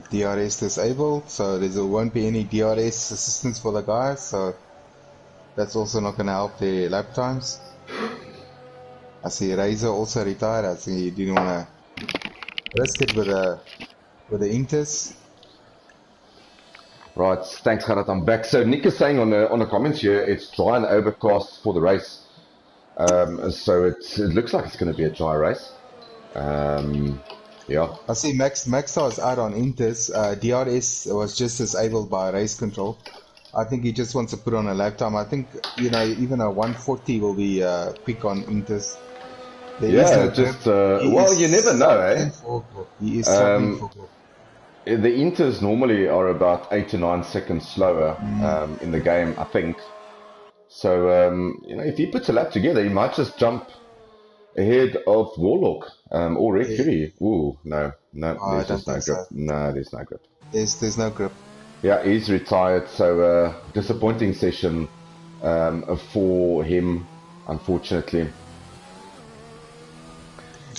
DRS disabled, so there won't be any DRS assistance for the guys, so that's also not going to help their lap times. I see Razor also retired. I see he didn't want to risk it with the Inters. Right, thanks Gerard, I'm back. So Nick is saying on the comments here, it's dry and overcast for the race. So it looks like it's going to be a dry race. Yeah. I see Maxstar is out on Inters. DRS was just disabled by race control. I think he just wants to put on a lap time. I think, even a 140 will be quick on Inters. Well, you never know, eh? He is struggling for grip. The Inters normally are about 8 to 9 seconds slower in the game, I think. So, if he puts a lap together, he might just jump ahead of Warlock or Red Fury. Ooh, no, there's just no grip. So. No, there's no grip. There's no grip. Yeah, he's retired, so disappointing session for him, unfortunately.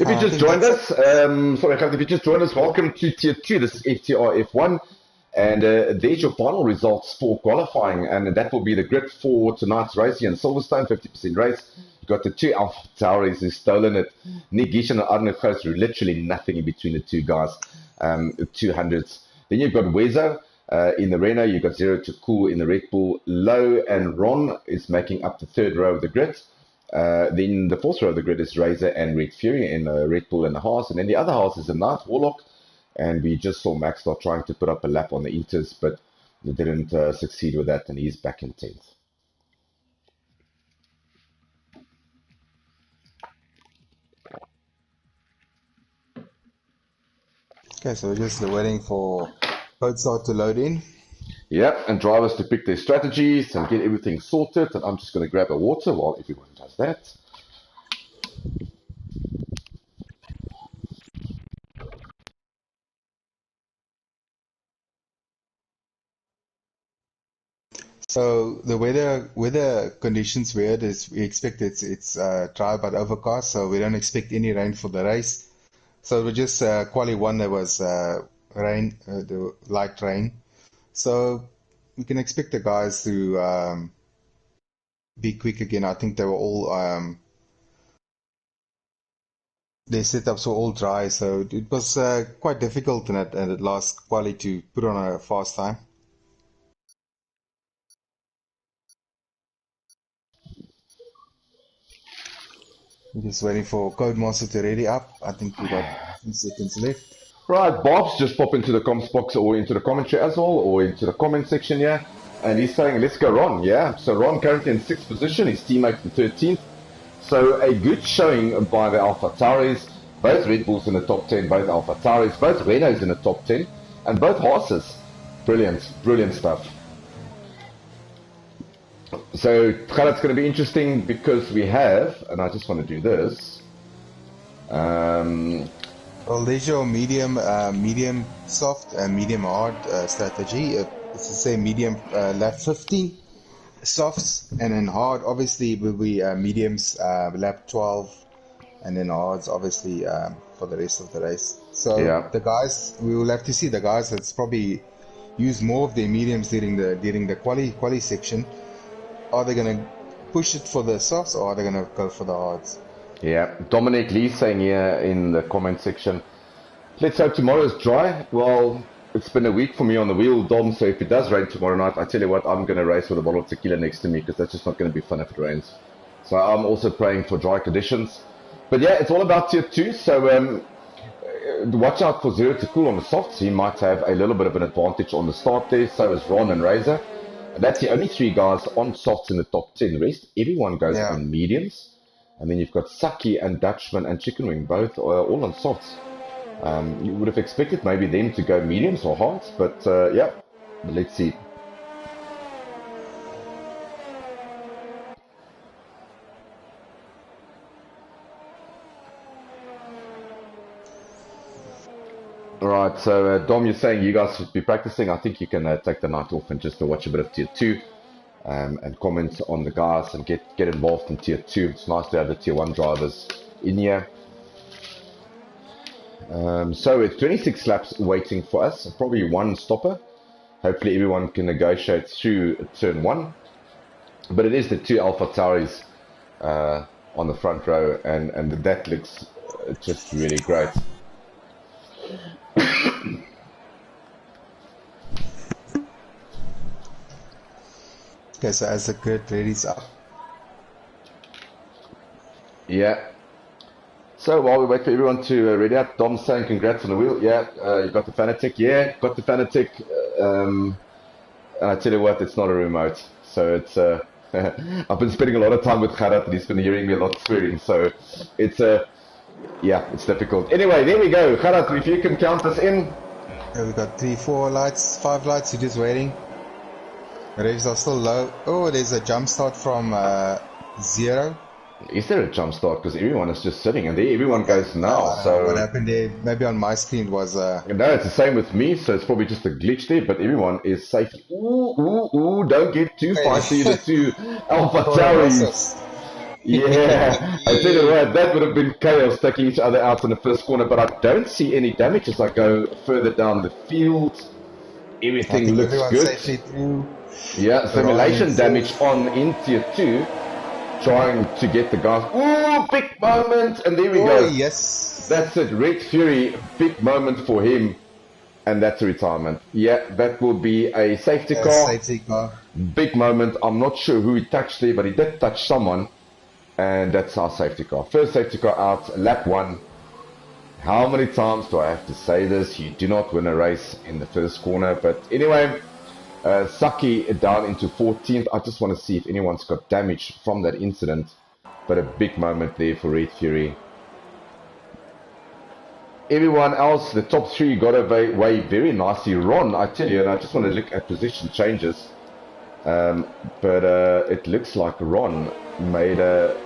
If you just joined us, if you just joined us, welcome to Tier 2. This is FTRF1, and there's your final results for qualifying, and that will be the grid for tonight's race here in Silverstone, 50% race. You've got the two Alpha Tauris who've stolen it. Nick Gish and Arne Ghost, literally nothing in between the two guys, 200s. Then you've got Wezo in the Renault, you've got Zero to Cool in the Red Bull, Low and Ron is making up the third row of the grid. Then the fourth row of the grid is Razor and Red Fury in Red Bull and the Haas, and then the other Haas is a Knight Warlock, and we just saw Maxstar trying to put up a lap on the Inters, but they didn't succeed with that, and he's back in 10th. Okay, so we're just waiting for Roadstar to load in. Yeah, and drivers to pick their strategies and get everything sorted, and I'm just going to grab a water while everyone does that. So the weather conditions we had is we expect it's dry but overcast, so we don't expect any rain for the race. So we just quali 1 there was rain, the light rain. So we can expect the guys to be quick again. I think they were all their setups were all dry, so it was quite difficult in that last quali to put on a fast time. We're just waiting for Codemaster to ready up. I think we got a few seconds left. Right, Bob's just popped into the comms box or into the commentary as well, or into the comment section here, and he's saying, let's go Ron, yeah. So Ron currently in 6th position, his teammate in 13th. So a good showing by the AlphaTauris, both Red Bulls in the top 10, both AlphaTauris, both Renaults in the top 10, and both Haas's. Brilliant, brilliant stuff. So it's going to be interesting because we have, and I just want to do this. Well, there's your medium, medium soft and medium hard strategy. It's the same medium lap 50 softs, and then hard obviously will be mediums lap 12, and then hards obviously for the rest of the race. So Yeah. the guys, we will have to see the guys that's probably use more of their mediums during the quali section. Are they going to push it for the softs, or are they going to go for the hards? Yeah, Dominic Lee saying here in the comment section, let's hope tomorrow's dry. Well, it's been a week for me on the wheel, Dom, so if it does rain tomorrow night, I tell you what, I'm going to race with a bottle of tequila next to me, because that's just not going to be fun if it rains. So I'm also praying for dry conditions. But yeah, it's all about tier 2, so watch out for Zero to Cool on the softs. He might have a little bit of an advantage on the start there, so is Ron and Razor. And that's the only 3 guys on softs in the top 10. The rest, everyone goes on mediums. And then you've got Saki and Dutchman and Chicken Wing, both all on softs. You would have expected maybe them to go mediums or hards, but yeah, let's see. Alright, so Dom, you're saying you guys should be practicing. I think you can take the night off and just watch a bit of tier 2. And comment on the guys and get involved in tier 2. It's nice to have the tier 1 drivers in here. So it's 26 laps waiting for us, probably 1 stopper. Hopefully everyone can negotiate through turn 1. But it is the 2 AlphaTauris on the front row, and that looks just really great. Okay, so as the grid readies up. Yeah. So while we wait for everyone to ready up, Dom's saying congrats on the wheel. Yeah, you got the Fanatic. Yeah, got the Fanatic. And I tell you what, it's not a remote. So it's I've been spending a lot of time with Gerard, and he's been hearing me a lot swearing. So it's yeah, it's difficult. Anyway, there we go. Gerard, if you can count us in. Yeah, we got 3, 4 lights, 5 lights. You're just waiting. The revs are still low. Oh, there's a jump start from 0. Is there a jump start? Because everyone is just sitting, and there everyone goes now. So what happened there? Maybe on my screen was. No, it's the same with me. So it's probably just a glitch there. But everyone is safe. Ooh! Don't get too feisty. The 2 AlphaTauris. Yeah, I tell you what, that would have been chaos taking each other out in the first corner. But I don't see any damage as I go further down the field. Everything looks good. Safely through. Yeah, simulation damage on in tier 2, trying to get the guys. Ooh, big moment, and there we go. Yes. That's it, Red Fury, big moment for him, and that's a retirement. Yeah, that will be a safety car. Safety car. Big moment. I'm not sure who he touched there, but he did touch someone, and that's our safety car. First safety car out, lap 1. How many times do I have to say this? You do not win a race in the first corner, but anyway. Saki down into 14th. I just want to see if anyone's got damage from that incident. But a big moment there for Red Fury. Everyone else, the top 3 got away very nicely. Ron, I tell you, and I just want to look at position changes. But it looks like Ron made a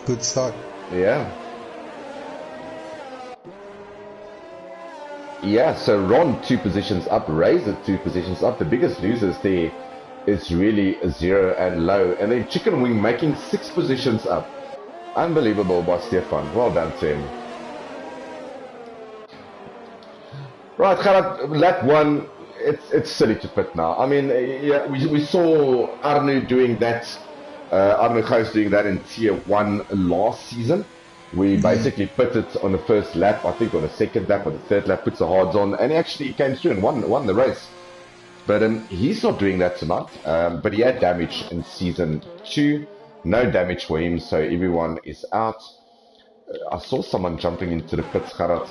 good start. Yeah. Yeah, so Ron 2 positions up, Razor 2 positions up. The biggest losers there is really 0 and low. And then Chicken Wing making 6 positions up. Unbelievable by Stefan. Well done to him. Right, Gerard, lap 1. it's silly to pit now. I mean, yeah, we saw Arnu doing that, Arnu Gous doing that in Tier 1 last season. We basically pitted on the first lap, I think on the second lap or the third lap, puts the hards on, and he actually came through and won the race. But he's not doing that tonight. But he had damage in Season 2. No damage for him, so everyone is out. I saw someone jumping into the pits, Gerard.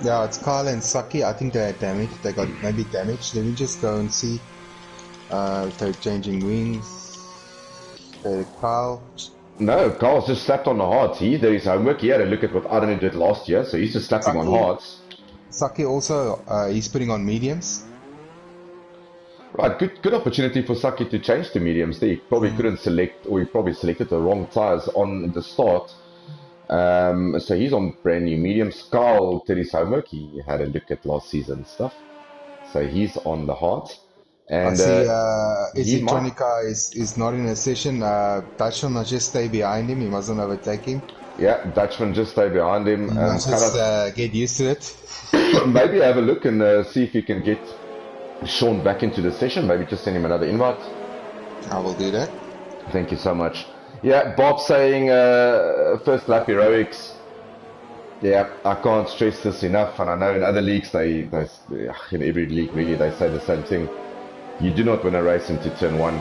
Yeah, it's Carl and Saki. I think they had damage. They got maybe damage. Let me just go and see if they're changing wings. Carl. No, Carl's just slapped on the hards. He did his homework. He had a look at what Arne did last year, so he's just slapping on hards. Saki also, he's putting on mediums. Right, good opportunity for Saki to change to mediums. He probably couldn't select, or he probably selected the wrong tires on the start. So he's on brand new mediums. Carl did his homework. He had a look at last season's stuff. So he's on the hard. And I see Tonica is not in a session. Dutchman must just stay behind him. He mustn't overtake him. Yeah, Dutchman just stay behind him. Must just get used to it. Maybe have a look and see if you can get Sean back into the session. Maybe just send him another invite. I will do that. Thank you so much. Yeah, Bob saying first lap heroics. Yeah, I can't stress this enough, and I know in other leagues they in every league really they say the same thing. You do not win a race into turn 1.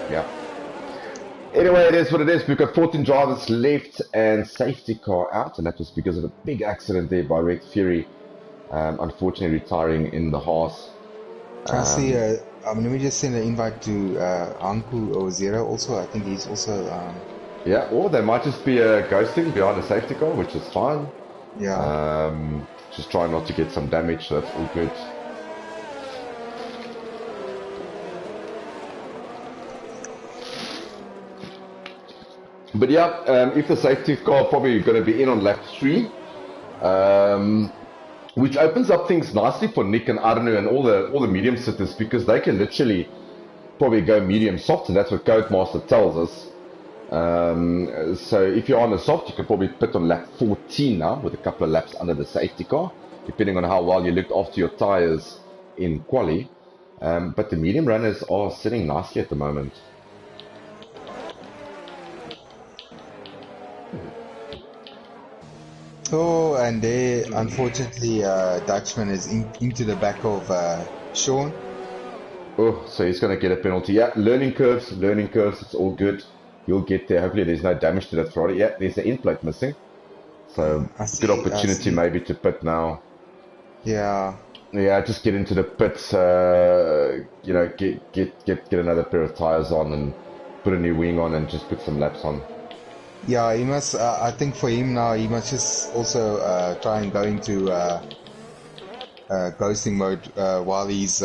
Yeah. Anyway, it is what it is. We've got 14 drivers left and safety car out, and that was because of a big accident there by Red Fury, unfortunately retiring in the Haas. I see. Let me just send an invite to Anku or Zero also. I think he's also. Yeah, or they might just be ghosting behind the safety car, which is fine. Yeah. Just trying not to get some damage, so that's all good. But yeah, if the safety car probably going to be in on lap 3, which opens up things nicely for Nick and Arnu and all the medium sitters, because they can literally probably go medium soft, and that's what Codemaster tells us. So if you're on the soft, you can probably pit on lap 14 now with a couple of laps under the safety car, depending on how well you looked after your tires in quali. But the medium runners are sitting nicely at the moment. Oh, and there, unfortunately, Dutchman is into the back of Sean. Oh, so he's going to get a penalty. Yeah, learning curves, it's all good. You'll get there. Hopefully there's no damage to that Ferrari. Yeah, there's the end plate missing. So, good opportunity maybe to pit now. Yeah. Yeah, just get into the pits, you know, get another pair of tires on and put a new wing on and just put some laps on. Yeah, he must. I think for him now, he must just also try and go into ghosting mode while he's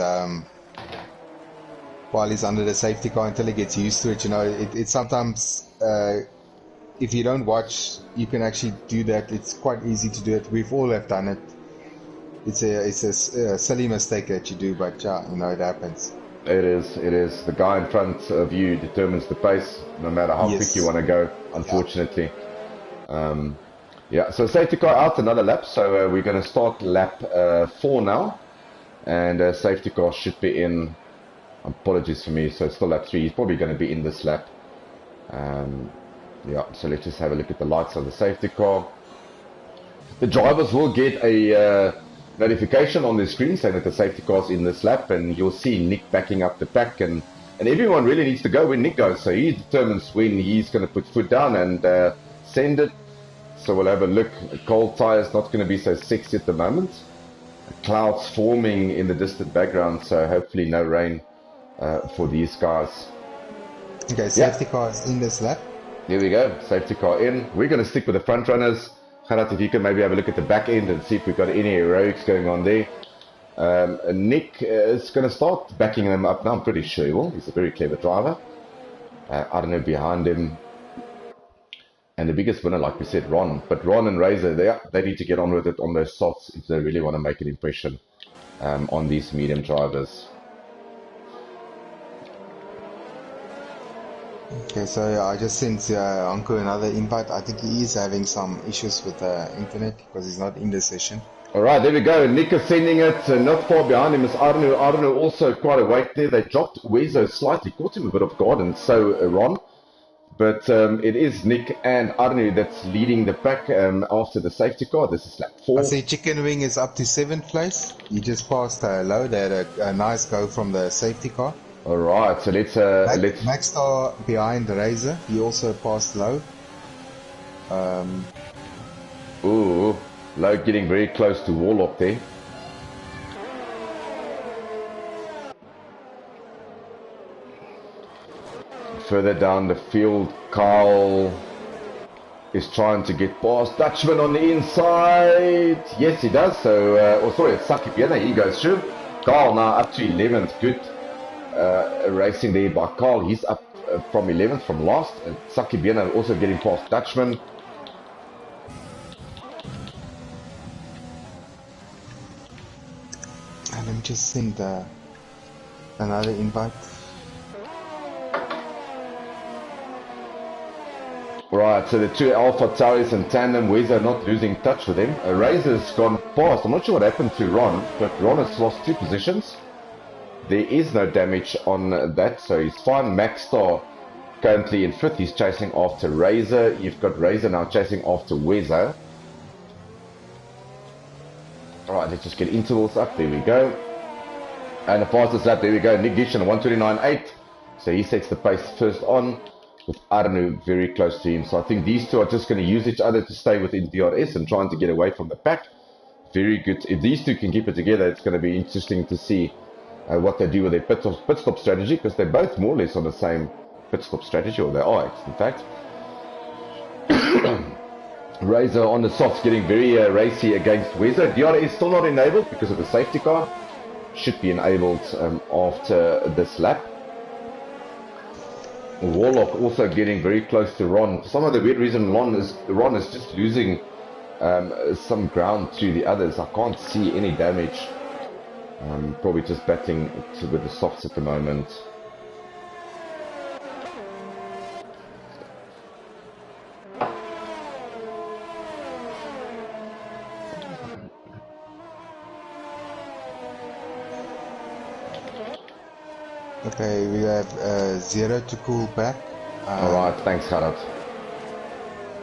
under the safety car until he gets used to it. You know, it's sometimes if you don't watch, you can actually do that. It's quite easy to do it. We've all have done it. It's a silly mistake that you do, but yeah, you know, it happens. It is. The guy in front of you determines the pace, no matter how quick you want to go, unfortunately. Yeah, so safety car out another lap, so we're going to start lap 4 now, and safety car should be in, apologies for me, so it's still lap 3, he's probably going to be in this lap. Yeah, so let's just have a look at the lights on the safety car. The drivers will get a notification on the screen saying that the safety car's in this lap, and you'll see Nick backing up the pack, and everyone really needs to go when Nick goes, so he determines when he's going to put foot down and send it. So we'll have a look. A cold tire is not going to be so sexy at the moment. Clouds forming in the distant background, so hopefully no rain for these guys. Okay, safety car is in this lap. There we go, safety car in. We're going to stick with the front runners. Gerard, if you can maybe have a look at the back end and see if we've got any heroics going on there. Nick is going to start backing them up now. I'm pretty sure he will. He's a very clever driver. I don't know, behind him. And the biggest winner, like we said, Ron. But Ron and Razor, they need to get on with it on those softs if they really want to make an impression on these medium drivers. Okay, so I just sent Anko another invite. I think he is having some issues with the internet because he's not in the session. Alright, there we go. Nick is sending it. Not far behind him is Arno. Arno also quite a weight there. They dropped Wezo slightly, caught him a bit of guard, and so Ron. But it is Nick and Arno that's leading the pack after the safety car. This is lap 4. I see Chicken Wing is up to 7th place. He just passed Low. They had a nice go from the safety car. Alright, so let's... Maxstar behind Razor. He also passed Low. Ooh, Low getting very close to Warlock there. Further down the field, Carl is trying to get past Dutchman on the inside. Yes, he does. So, sorry, it's Saki Biena. He goes through. Carl now up to 11th. Good racing there by Carl. He's up from 11th from last. And Saki Biena also getting past Dutchman. And let me just send another invite. Right, so the two Alpha Tauris and Tandem, Wezo not losing touch with him. Razor's gone past. I'm not sure what happened to Ron, but Ron has lost 2 positions. There is no damage on that, so he's fine. Maxstar currently in 5th. He's chasing after Razor. You've got Razor now chasing after Wezo. Alright, let's just get intervals up. There we go. And the fastest lap, there we go. Nick Gish on 129.8. So he sets the pace first on, with Arno very close to him. So I think these two are just going to use each other to stay within DRS and trying to get away from the pack. Very good. If these two can keep it together, it's going to be interesting to see what they do with their pit stop strategy, because they're both more or less on the same pit stop strategy, or they are, in fact. Razor on the softs getting very racy against Wezo. DRS still not enabled because of the safety car. Should be enabled after this lap. Warlock also getting very close to Ron. For some of the weird reason Ron is just losing some ground to the others. I can't see any damage. Probably just batting with the softs at the moment. Okay, we have 0 to cool back. Alright, thanks Harald.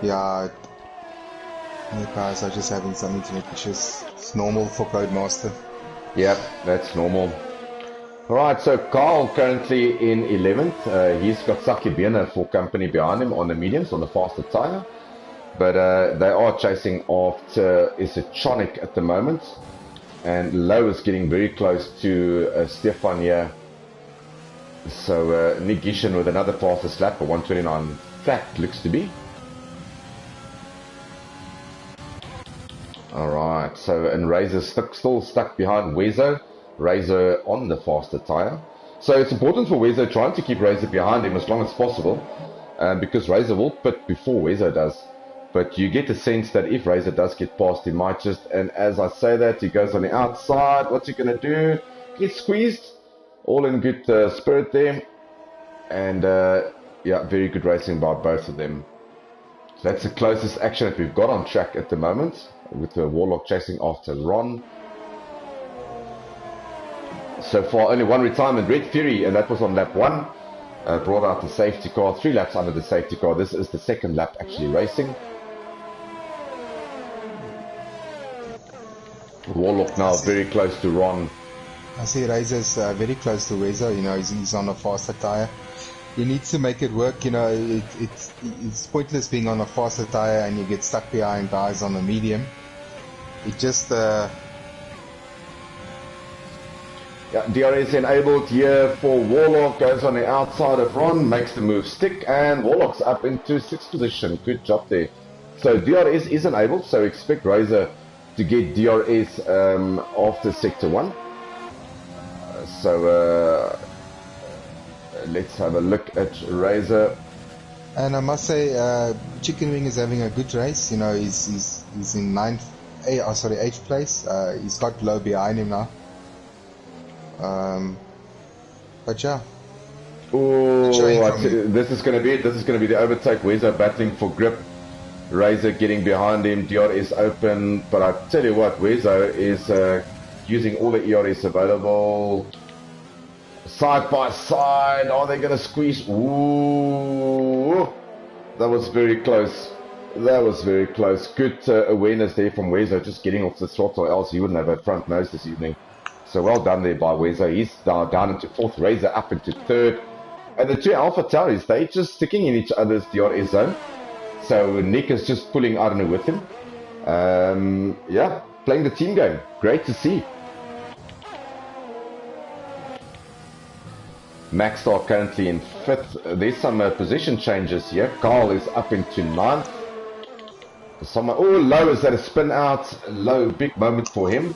Yeah, guys are just having some internet issues. It's normal for Codemaster. Yep, that's normal. Alright, so Carl currently in 11th. He's got Saki Biena for company behind him on the mediums, on the faster tyre. But they are chasing after Isachonic at the moment. And Low is getting very close to Stefan here. So Nick Gishin with another fastest lap, a 129 flat looks to be. Alright, so and Razor's still stuck behind Wezo. Razor on the faster tyre. So it's important for Wezo trying to keep Razor behind him as long as possible, because Razor will pit before Wezo does. But you get the sense that if Razor does get past, he might just, and as I say that, he goes on the outside. What's he going to do? Get squeezed. All in good spirit there. And yeah, very good racing by both of them. So that's the closest action that we've got on track at the moment, with the Warlock chasing after Ron. So far only one retirement, Red Fury, and that was on lap 1. Brought out the safety car, 3 laps under the safety car. This is the second lap actually racing. Warlock now very close to Ron. I see Razor's very close to Wezo. You know, he's on a faster tyre. He needs to make it work. You know, it's pointless being on a faster tyre and you get stuck behind guys on a medium. It just yeah, DRS enabled here for Warlock, goes on the outside of Ron, makes the move stick, and Warlock's up into 6th position. Good job there. So DRS is enabled, so expect Razor to get DRS after Sector 1. So let's have a look at Razor. And I must say, Chicken Wing is having a good race. You know, he's in 8th place. He's got Low behind him now. But yeah. Oh, this is going to be it. This is going to be the overtake. Wezo battling for grip. Razor getting behind him. DRS open. But I tell you what, Wezo is using all the ERS available. Side by side. Are they going to squeeze? Ooh. That was very close. That was very close. Good awareness there from Wezo, just getting off the throttle, else he wouldn't have a front nose this evening. So well done there by Wezo. He's now down into 4th, Razor up into 3rd. And the two Alpha Tauris, they're just sticking in each other's DRS zone. So Nick is just pulling Arno with him. Yeah, playing the team game. Great to see. Maxstar currently in 5th. There's some position changes here. Carl is up into 9th. Low is at a spin out. Low, big moment for him.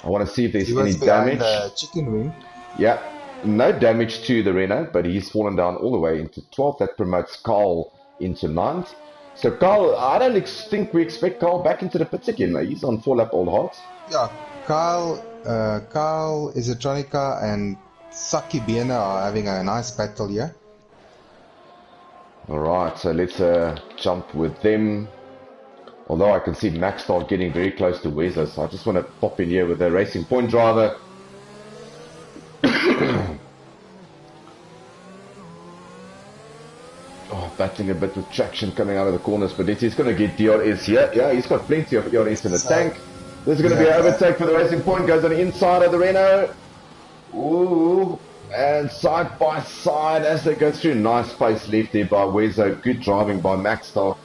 I want to see if there's any damage. The chicken wing. Yeah, no damage to the Renault, but he's fallen down all the way into 12th. That promotes Carl into 9th. So Carl, I don't think we expect Carl back into the pits again. He's on 4-lap old hogs. Yeah, Carl, Isotronica and Saki Biena are having a nice battle here. Alright, so let's jump with them. Although I can see Maxstar getting very close to Wezo, so I just want to pop in here with a Racing Point driver. Battling a bit with traction coming out of the corners, but he's going to get DRS here. Yeah, he's got plenty of DRS in the tank. This is going to be an overtake for the Racing Point. Goes on the inside of the Renault. Ooh, and side by side as they go through. Nice space left there by Wezo. Good driving by Maxstar.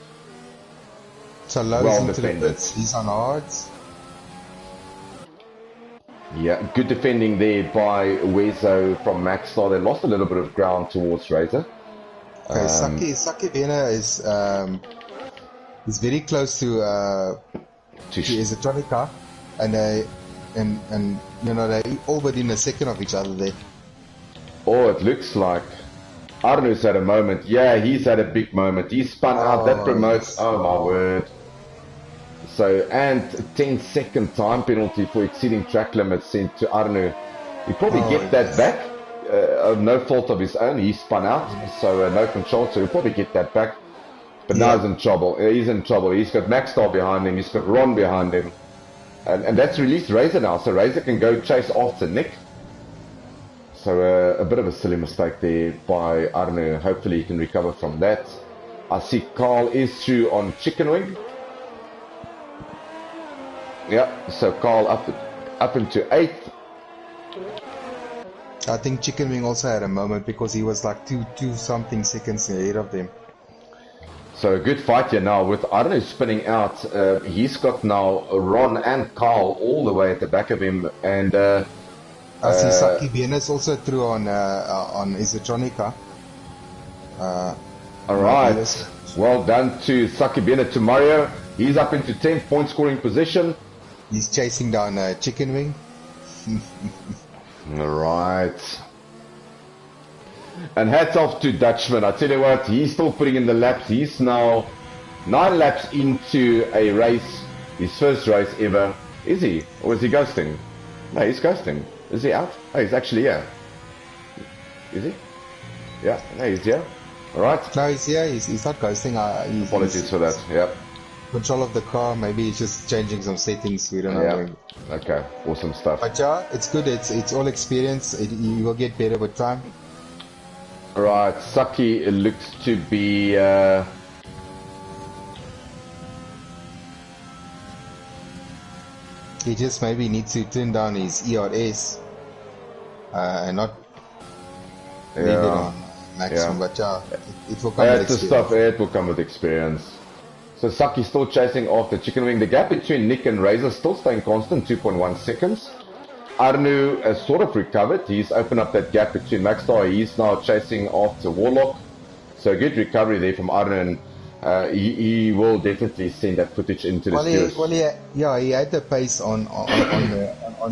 So Lowe's into the pits. He's on hards. Yeah, good defending there by Wezo from Maxstar. They lost a little bit of ground towards Razor. Okay, Saki Biena is very close to Isotronica, and you know, they all within a second of each other there. Oh, it looks like Arno's had a moment. Yeah, he's had a big moment. He spun out. That promotes. Yes. Oh my word. So, and 10-second time penalty for exceeding track limits sent to Arno. He probably get that back. No fault of his own. He spun out, so no control. So he'll probably get that back. But now he's in trouble. He's in trouble. He's got Maxstar behind him. He's got Ron behind him. And that's released Razor now. So Razor can go chase after Nick. So a bit of a silly mistake there by Arno. Hopefully he can recover from that. I see Carl is through on Chicken Wing. Yeah, so Carl up into 8th. I think Chicken Wing also had a moment because he was like two something seconds ahead of them. So a good fight here now with Arno spinning out. He's got now Ron and Carl all the way at the back of him, and I see Saki Bienes also through on Isotronica. Alright, well done to Saki Biena. To Mario, he's up into 10th point scoring position. He's chasing down Chicken Wing. Alright. And hats off to Dutchman. I tell you what, he's still putting in the laps. He's now 9 laps into a race. His first race ever. Is he? Or is he ghosting? No, he's ghosting. Is he out? Oh, he's actually here. Is he? Yeah, no, he's here. Alright. No, he's here. He's not ghosting. Apologies for that. Yep. Control of the car. Maybe he's just changing some settings. We don't know. Yeah. Okay. Awesome stuff. But yeah, it's good. It's all experience. You will get better with time. Right, Saki looks to be he just maybe needs to turn down his ERS and not leave it on maximum. But yeah, it will come with experience. It will come with experience. So Saki still chasing after Chicken Wing. The gap between Nick and Razor still staying constant, 2.1 seconds. Arno has sort of recovered. He's opened up that gap between Maxstar. He's now chasing after Warlock. So good recovery there from Arno, and he will definitely send that footage into the series. He had the pace on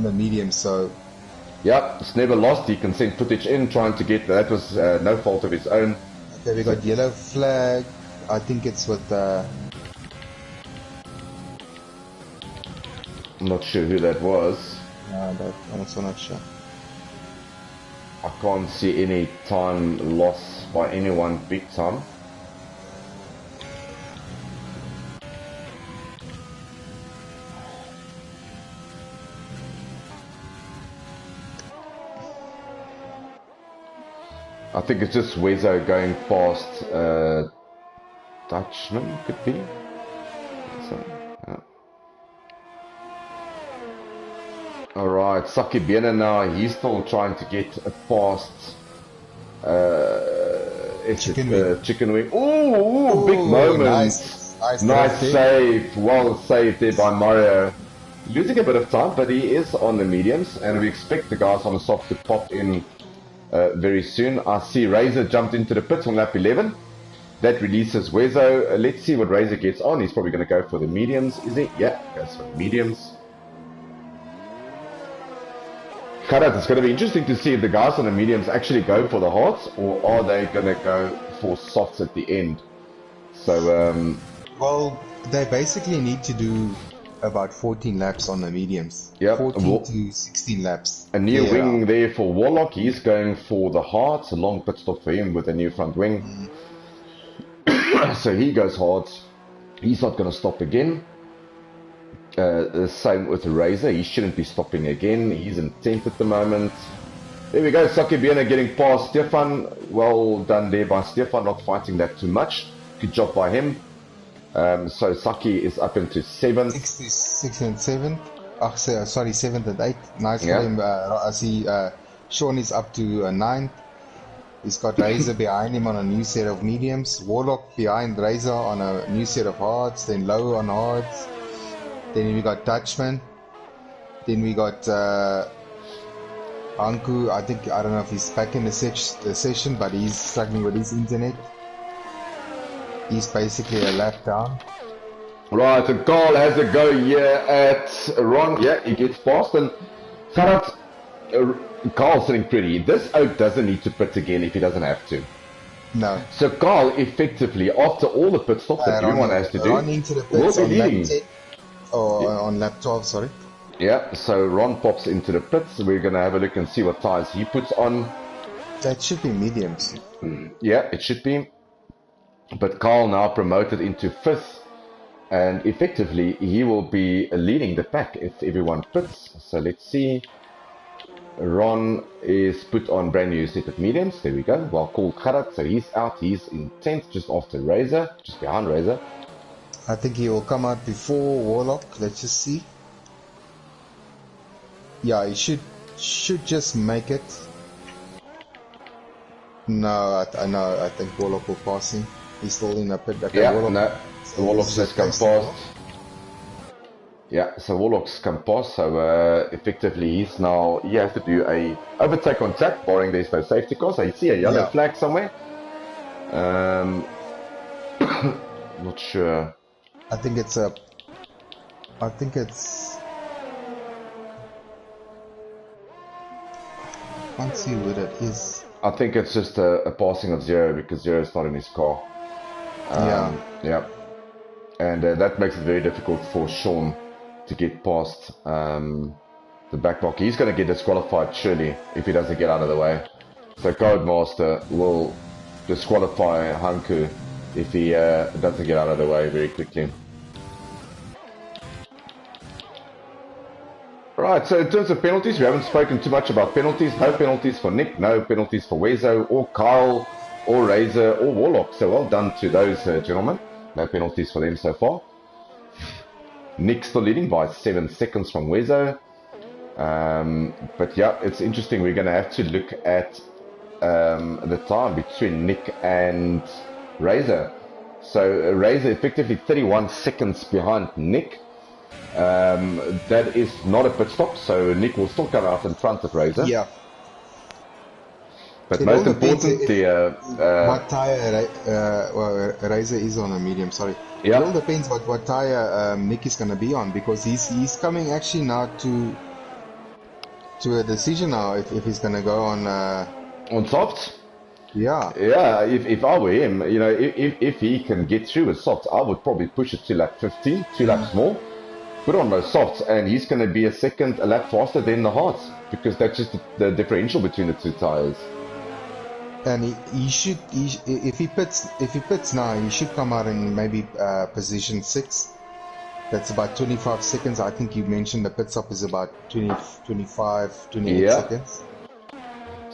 the medium, so yeah, it's never lost. He can send footage in, trying to get that was no fault of his own. Okay, we got yellow flag. I think it's with I'm not sure who that was. No, I'm also not sure. I can't see any time loss by anyone big time. I think it's just Wezo going past Dutchman, could be. So, yeah. Alright, Saki Bena now, he's still trying to get past Chicken Wing. Ooh, big moment. Nice save. Well saved there by Mario. Losing a bit of time, but he is on the mediums, and we expect the guys on the soft to pop in very soon. I see Razor jumped into the pits on lap 11. That releases Wezo. Let's see what Razor gets on. He's probably going to go for the mediums, is he? Yeah, goes for the mediums. Kharat, it's going to be interesting to see if the guys on the mediums actually go for the hards, or are they going to go for softs at the end. So, well, they basically need to do about 14 laps on the mediums. Yep. 14 to 16 laps. A new wing there for Warlock. He's going for the hards. A long pit stop for him with a new front wing. So he goes hard. He's not going to stop again. The same with Razor. He shouldn't be stopping again. He's in 10th at the moment. There we go. Saki Biena getting past Stefan. Well done there by Stefan. Not fighting that too much. Good job by him. So Saki is up into 7th. 6th and 7th. Oh, sorry, 7th and 8th. Nice for him. I see Sean is up to 9th. He's got Razor behind him on a new set of mediums. Warlock behind Razor on a new set of hards. Then Low on hards. Then we got Dutchman. Then we got Anku. I don't know if he's back in the session, but he's struggling with his internet. He's basically a lap down. Right, and Carl has a go here at Ron. Yeah, he gets past. And Kharat, Carl's sitting pretty. This Oak doesn't need to pit again if he doesn't have to. No. So Carl, effectively, after all the pit stops that everyone has to do, Ron into the pits on lap 10. Or on lap 12, sorry. Yeah, so Ron pops into the pits. We're going to have a look and see what tires he puts on. That should be mediums. Yeah, it should be. But Carl now promoted into 5th. And effectively, he will be leading the pack if everyone pits. So let's see. Ron is put on brand new set of mediums. There we go. Well called Kharat. So he's out. He's in 10th, just after Razor, just behind Razor. I think he will come out before Warlock. Let's just see. Yeah, he should just make it. No, I think Warlock will pass him. He's still in a pit. Okay, yeah, Warlock, no, Warlock's just come past. Yeah, so Warlock's come past. So effectively, he has to do a overtake on track, barring there's no safety car. So you see a yellow flag somewhere. Not sure. I think it's I can't see what it is. I think it's just a passing of Zero because Zero is not in his car. Yeah. And that makes it very difficult for Sean to get past the back block. He's going to get disqualified surely if he doesn't get out of the way. So Codemaster will disqualify Hanku if he doesn't get out of the way very quickly. Right, so in terms of penalties, we haven't spoken too much about penalties. No penalties for Nick, no penalties for Wezo, or Kyle, or Razor, or Warlock. So well done to those gentlemen. No penalties for them so far. Nick still leading by 7 seconds from Wezo. But yeah, it's interesting. We're going to have to look at the time between Nick and Razor. So Razor effectively 31 seconds behind Nick. That is not a pit stop, so Nick will still come out in front of Razor. Yeah. But most important, what tire Razor is on a medium. Sorry. Yeah. It all depends what tire Nick is going to be on, because he's coming actually now to a decision now if he's going to go on softs. Yeah. Yeah. If I were him, you know, if he can get through with softs, I would probably push it to lap 15, 2 laps more. Put on those softs, and he's going to be a lap faster than the hards, because that's just the differential between the two tires. And he should, if he pits now, he should come out in maybe position 6. That's about 25 seconds. I think you mentioned the pit stop is about 28 seconds.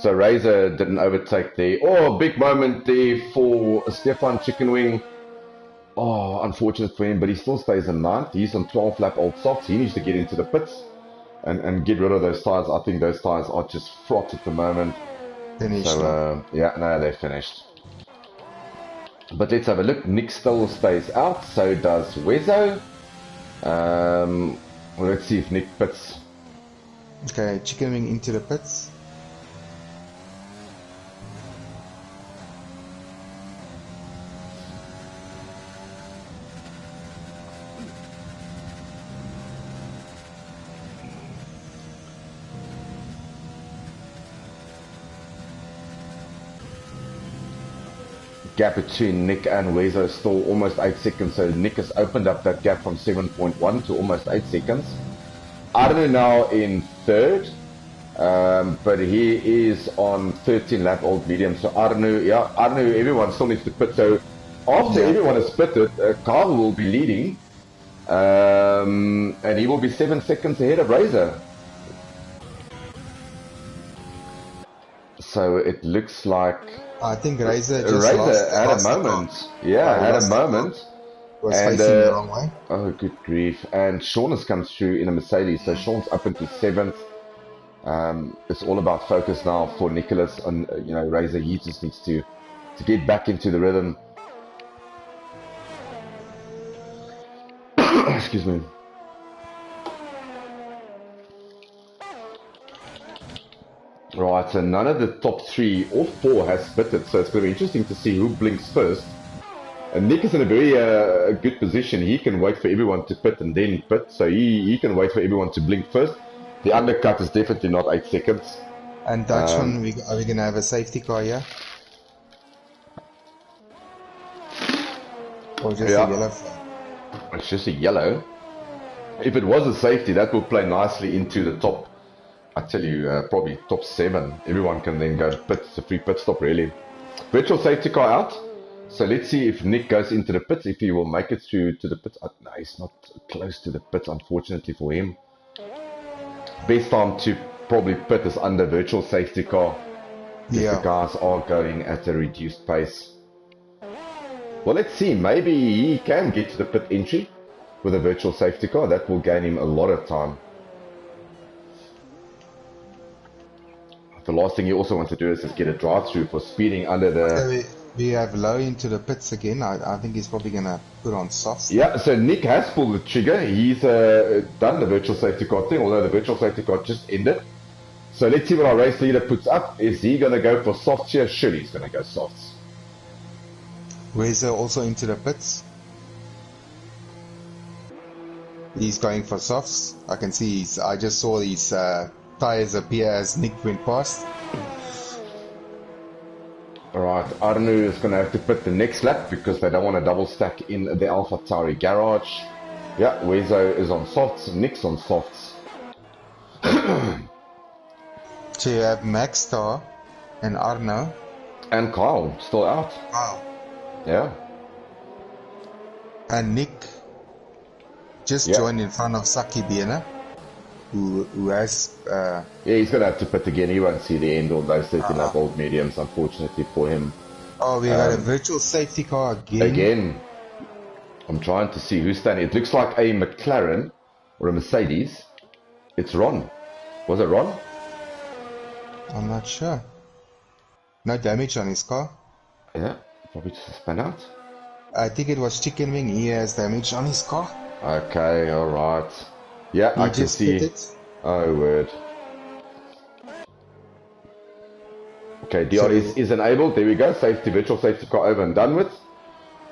So Razor didn't overtake there. Oh, big moment there for Stefan Chicken Wing. Oh, unfortunate for him, but he still stays in ninth. He's on 12 lap old softs. He needs to get into the pits and get rid of those tyres. I think those tyres are just fraught at the moment. Finished. So, yeah, no, they're finished. But let's have a look. Nick still stays out. So does Wezo. Let's see if Nick pits. Okay, Chicken Wing into the pits. Gap between Nick and Wezo is still almost 8 seconds, so Nick has opened up that gap from 7.1 to almost 8 seconds. Arno now in third, but he is on 13 lap old medium, so Arno, everyone still needs to pit. So after everyone has pitted, Carl will be leading, and he will be 7 seconds ahead of Razor. So it looks like I think Razor just had a moment. Had a moment. Was facing the wrong way. Oh, good grief. And Sean has come through in a Mercedes. So Sean's up into 7th. It's all about focus now for Nicholas. And, Razor, he just needs to get back into the rhythm. Excuse me. Right, so none of the top 3 or 4 has pitted, so it's going to be interesting to see who blinks first. And Nick is in a very good position. He can wait for everyone to pit and then pit, so he can wait for everyone to blink first. The undercut is definitely not 8 seconds. And Dutchman, are we going to have a safety car here? Or just a yellow flag? It's just a yellow. If it was a safety, that will play nicely into the top. I tell you, probably top 7. Everyone can then go pit. It's a free pit stop, really. Virtual safety car out. So let's see if Nick goes into the pits, if he will make it through to the pits. No, he's not close to the pits, unfortunately for him. Best time to probably pit is under virtual safety car. Yeah. The guys are going at a reduced pace. Well, let's see. Maybe he can get to the pit entry with a virtual safety car. That will gain him a lot of time. The last thing you also want to do is just get a drive-through for speeding under the... We have low into the pits again. I think he's probably going to put on softs. Yeah, so Nick has pulled the trigger. He's done the virtual safety car thing, although the virtual safety car just ended. So let's see what our race leader puts up. Is he going to go for softs here? Surely he's going to go softs. Wezo also into the pits. He's going for softs. I can see I just saw his tires appear as Nick went past. Alright, Arnu is going to have to pit the next lap because they don't want to double stack in the AlphaTauri garage. Yeah, Wezo is on softs, Nick's on softs. So you have Max Star and Arno. And Kyle, still out. Wow. Yeah. And Nick just joined in front of Saki Biena, who has... yeah, he's going to have to pit again. He won't see the end of those 13 lap old mediums, unfortunately for him. Oh, we got a virtual safety car again. Again. I'm trying to see who's standing. It looks like a McLaren or a Mercedes. It's Ron. Was it Ron? I'm not sure. No damage on his car. Yeah, probably just spun out. I think it was Chicken Wing. He has damage on his car. Okay, alright. Yeah, I can see. It. Oh, word. Okay, DRS is enabled. There we go. Safety, virtual safety car over and done with.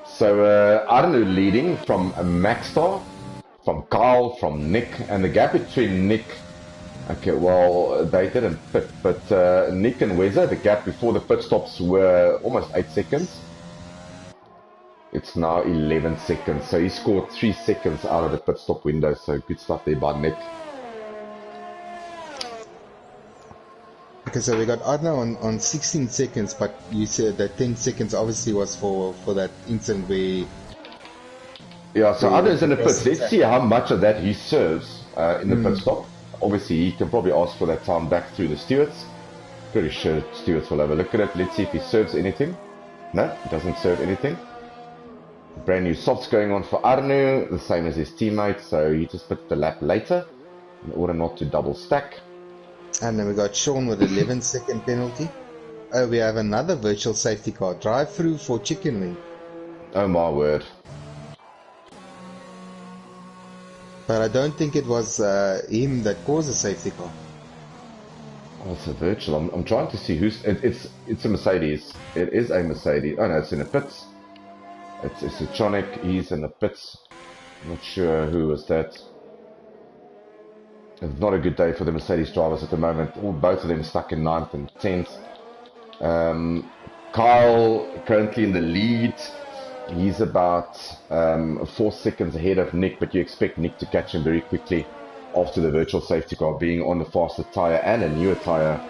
So, Arno leading from Maxstar, from Kyle, from Nick, and the gap between Nick. Okay, well, they didn't pit, but Nick and Wezo, the gap before the pit stops were almost 8 seconds. It's now 11 seconds, so he scored 3 seconds out of the pit stop window, so good stuff there by Nick. Okay, so we got Arno on 16 seconds, but you said that 10 seconds obviously was for that incident where... Yeah, so Arno's in the pits. Let's see how much of that he serves in the pit stop. Obviously, he can probably ask for that time back through the stewards. Pretty sure Stewarts will have a look at it. Let's see if he serves anything. No, he doesn't serve anything. Brand new softs going on for Arnu, the same as his teammate, so he just put the lap later in order not to double stack. And then we got Sean with 11-second penalty. Oh, we have another virtual safety car. Drive through for chicken wing. Oh my word. But I don't think it was him that caused the safety car. Oh, it's a virtual. I'm trying to see who's... It's a Mercedes. It is a Mercedes. Oh no, it's in the pits. It's a Tronic. He's in the pits. I'm not sure who was that. It's not a good day for the Mercedes drivers at the moment. Both of them stuck in 9th and 10th. Kyle currently in the lead. He's about 4 seconds ahead of Nick, but you expect Nick to catch him very quickly after the virtual safety car being on the faster tyre and a newer tyre.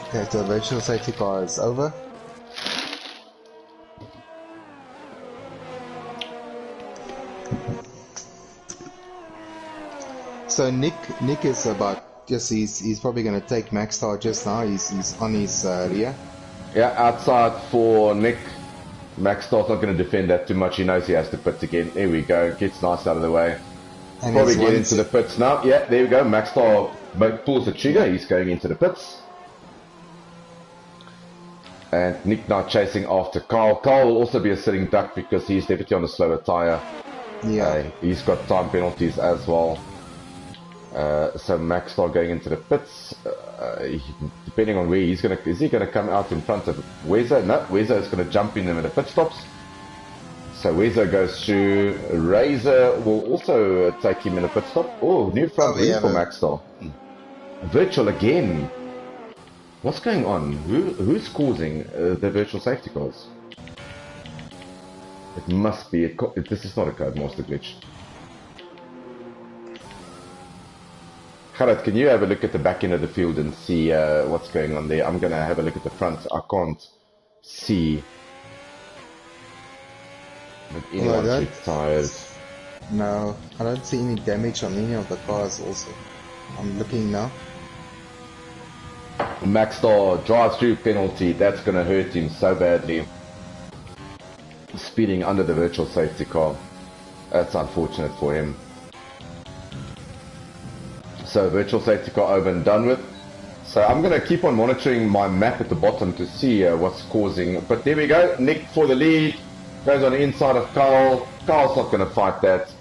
Okay, so the virtual safety car is over. So Nick is about just he's probably going to take Max Star just now. He's on his rear. Yeah, outside for Nick. Max Star's not going to defend that too much. He knows he has to pits again. There we go. Gets nice out of the way. And probably get into the pits now. Yeah, there we go. Max Star pulls the trigger. He's going into the pits. And Nick now chasing after Carl. Carl will also be a sitting duck because he's definitely on the slower tyre. Yeah. He's got time penalties as well. So Max Star going into the pits. Depending on where he's going to... Is he going to come out in front of Wezo? No, Wezo is going to jump in them at the pit stops. So Wezo goes through. Razor will also take him in a pit stop. Oh, new front wing for Max Star. Virtual again. What's going on? Who's causing the virtual safety cars? It must be... This is not a Codemaster glitch. Gerard, can you have a look at the back end of the field and see what's going on there? I'm going to have a look at the front. I can't see that anyone's retired. No, I don't see any damage on any of the cars also. I'm looking now. Max Star drives through penalty. That's going to hurt him so badly. Speeding under the virtual safety car. That's unfortunate for him. So virtual safety car over and done with. So I'm going to keep on monitoring my map at the bottom to see what's causing. But there we go. Nick for the lead. Goes on the inside of Carl. Carl's not going to fight that.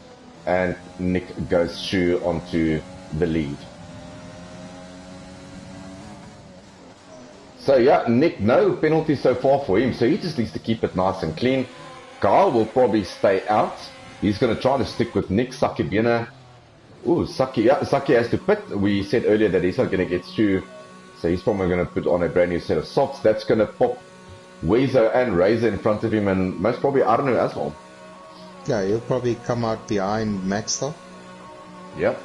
And Nick goes through onto the lead. So yeah, Nick, no penalty so far for him. So he just needs to keep it nice and clean. Carl will probably stay out. He's going to try to stick with Nick. Saki Bina. Ooh, Saki has to pit. We said earlier that he's not going to get through. So he's probably going to put on a brand new set of softs. That's going to pop Wezo and Razor in front of him and most probably Arno as well. Yeah, he'll probably come out behind Maxwell. Yep.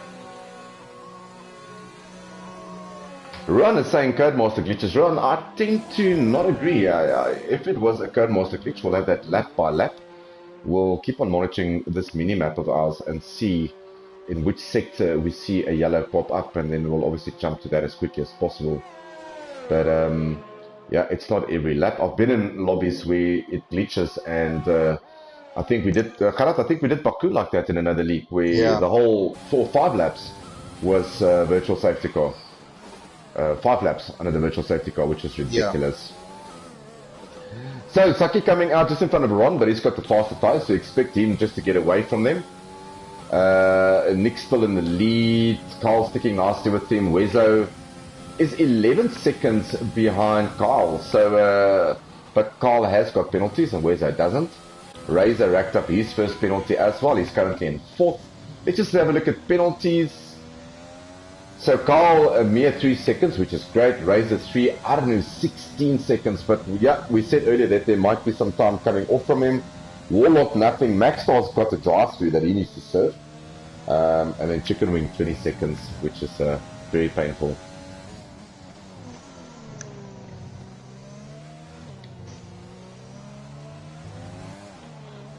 Ron is saying Codemaster glitches. Ron, I tend to not agree. If it was a Codemaster glitch, we'll have that lap by lap. We'll keep on monitoring this mini-map of ours and see in which sector we see a yellow pop up, and then we'll obviously jump to that as quickly as possible. But yeah, it's not every lap. I've been in lobbies where it glitches, and I think we did Gerard, I think we did Baku like that in another league where the whole 4 or 5 laps was virtual safety car. 5 laps under the virtual safety car, which is ridiculous. So Saki coming out just in front of Ron, but he's got the faster tyres, so expect him just to get away from them. Nick's still in the lead. Carl's sticking nicely with him. Wezo is 11 seconds behind Carl. So, but Carl has got penalties and Wezo doesn't. Razor racked up his first penalty as well. He's currently in 4th. Let's just have a look at penalties. So Carl a mere 3 seconds, which is great. Razor 3, Arnu 16 seconds. But yeah, we said earlier that there might be some time coming off from him. Warlock nothing. Max Star's got a drive through that he needs to serve. And then Chicken Wing 20 seconds, which is very painful.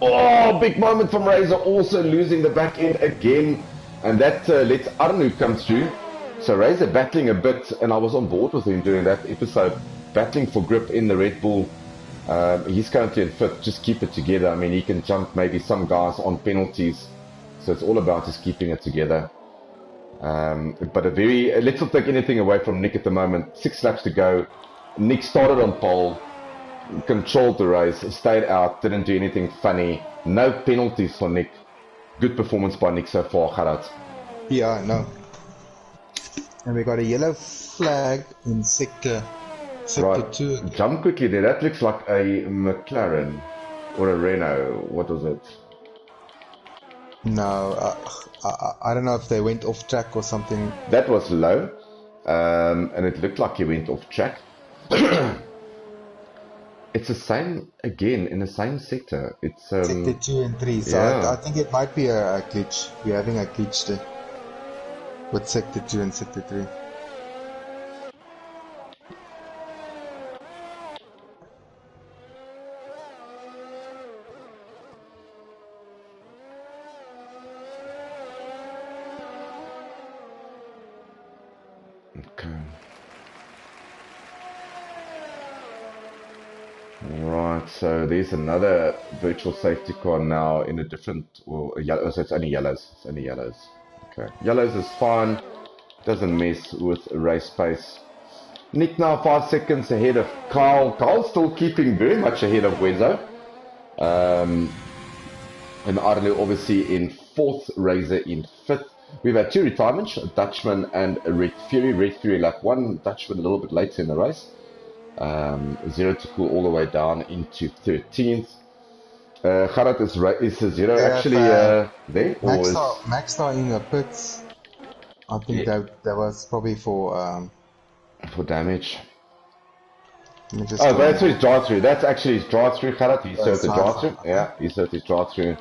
Oh, big moment from Razor, also losing the back end again. And that lets Arnu come through. So Razor battling a bit, and I was on board with him during that episode, battling for grip in the Red Bull. He's currently in 5th, just keep it together. I mean, he can jump maybe some guys on penalties, so it's all about just keeping it together. But let's not take anything away from Nick at the moment. 6 laps to go. Nick started on pole, controlled the race, stayed out, didn't do anything funny. No penalties for Nick. Good performance by Nick so far, Gerard. Yeah, I know. And we got a yellow flag in sector Right. 2. Jump quickly there. That looks like a McLaren or a Renault. What was it? No, I don't know if they went off track or something. That was low, and it looked like he went off track. It's the same again in the same sector. It's Sector 2 and 3. So yeah. I think it might be a glitch. We're having a glitch there with sector 2 and sector 3. Okay. Right, so there's another virtual safety car now in a different, well, a yellow, so it's only yellows. It's only yellows. Okay, yellows is fine. Doesn't mess with race pace. Nick now 5 seconds ahead of Carl. Carl's still keeping very much ahead of Wenzo. And Arlo obviously in 4th, Razor in 5th. We've had 2 retirements, a Dutchman and a Red Fury. Red Fury lap 1, Dutchman a little bit later in the race. 0 to cool all the way down into 13th. Gerard is a 0 actually there? Maxstar in the pits. I think that was probably for damage. Oh, that's his drive-through. That's actually his drive-through, Gerard. He served the drive-through. Yeah, he served his drive-through,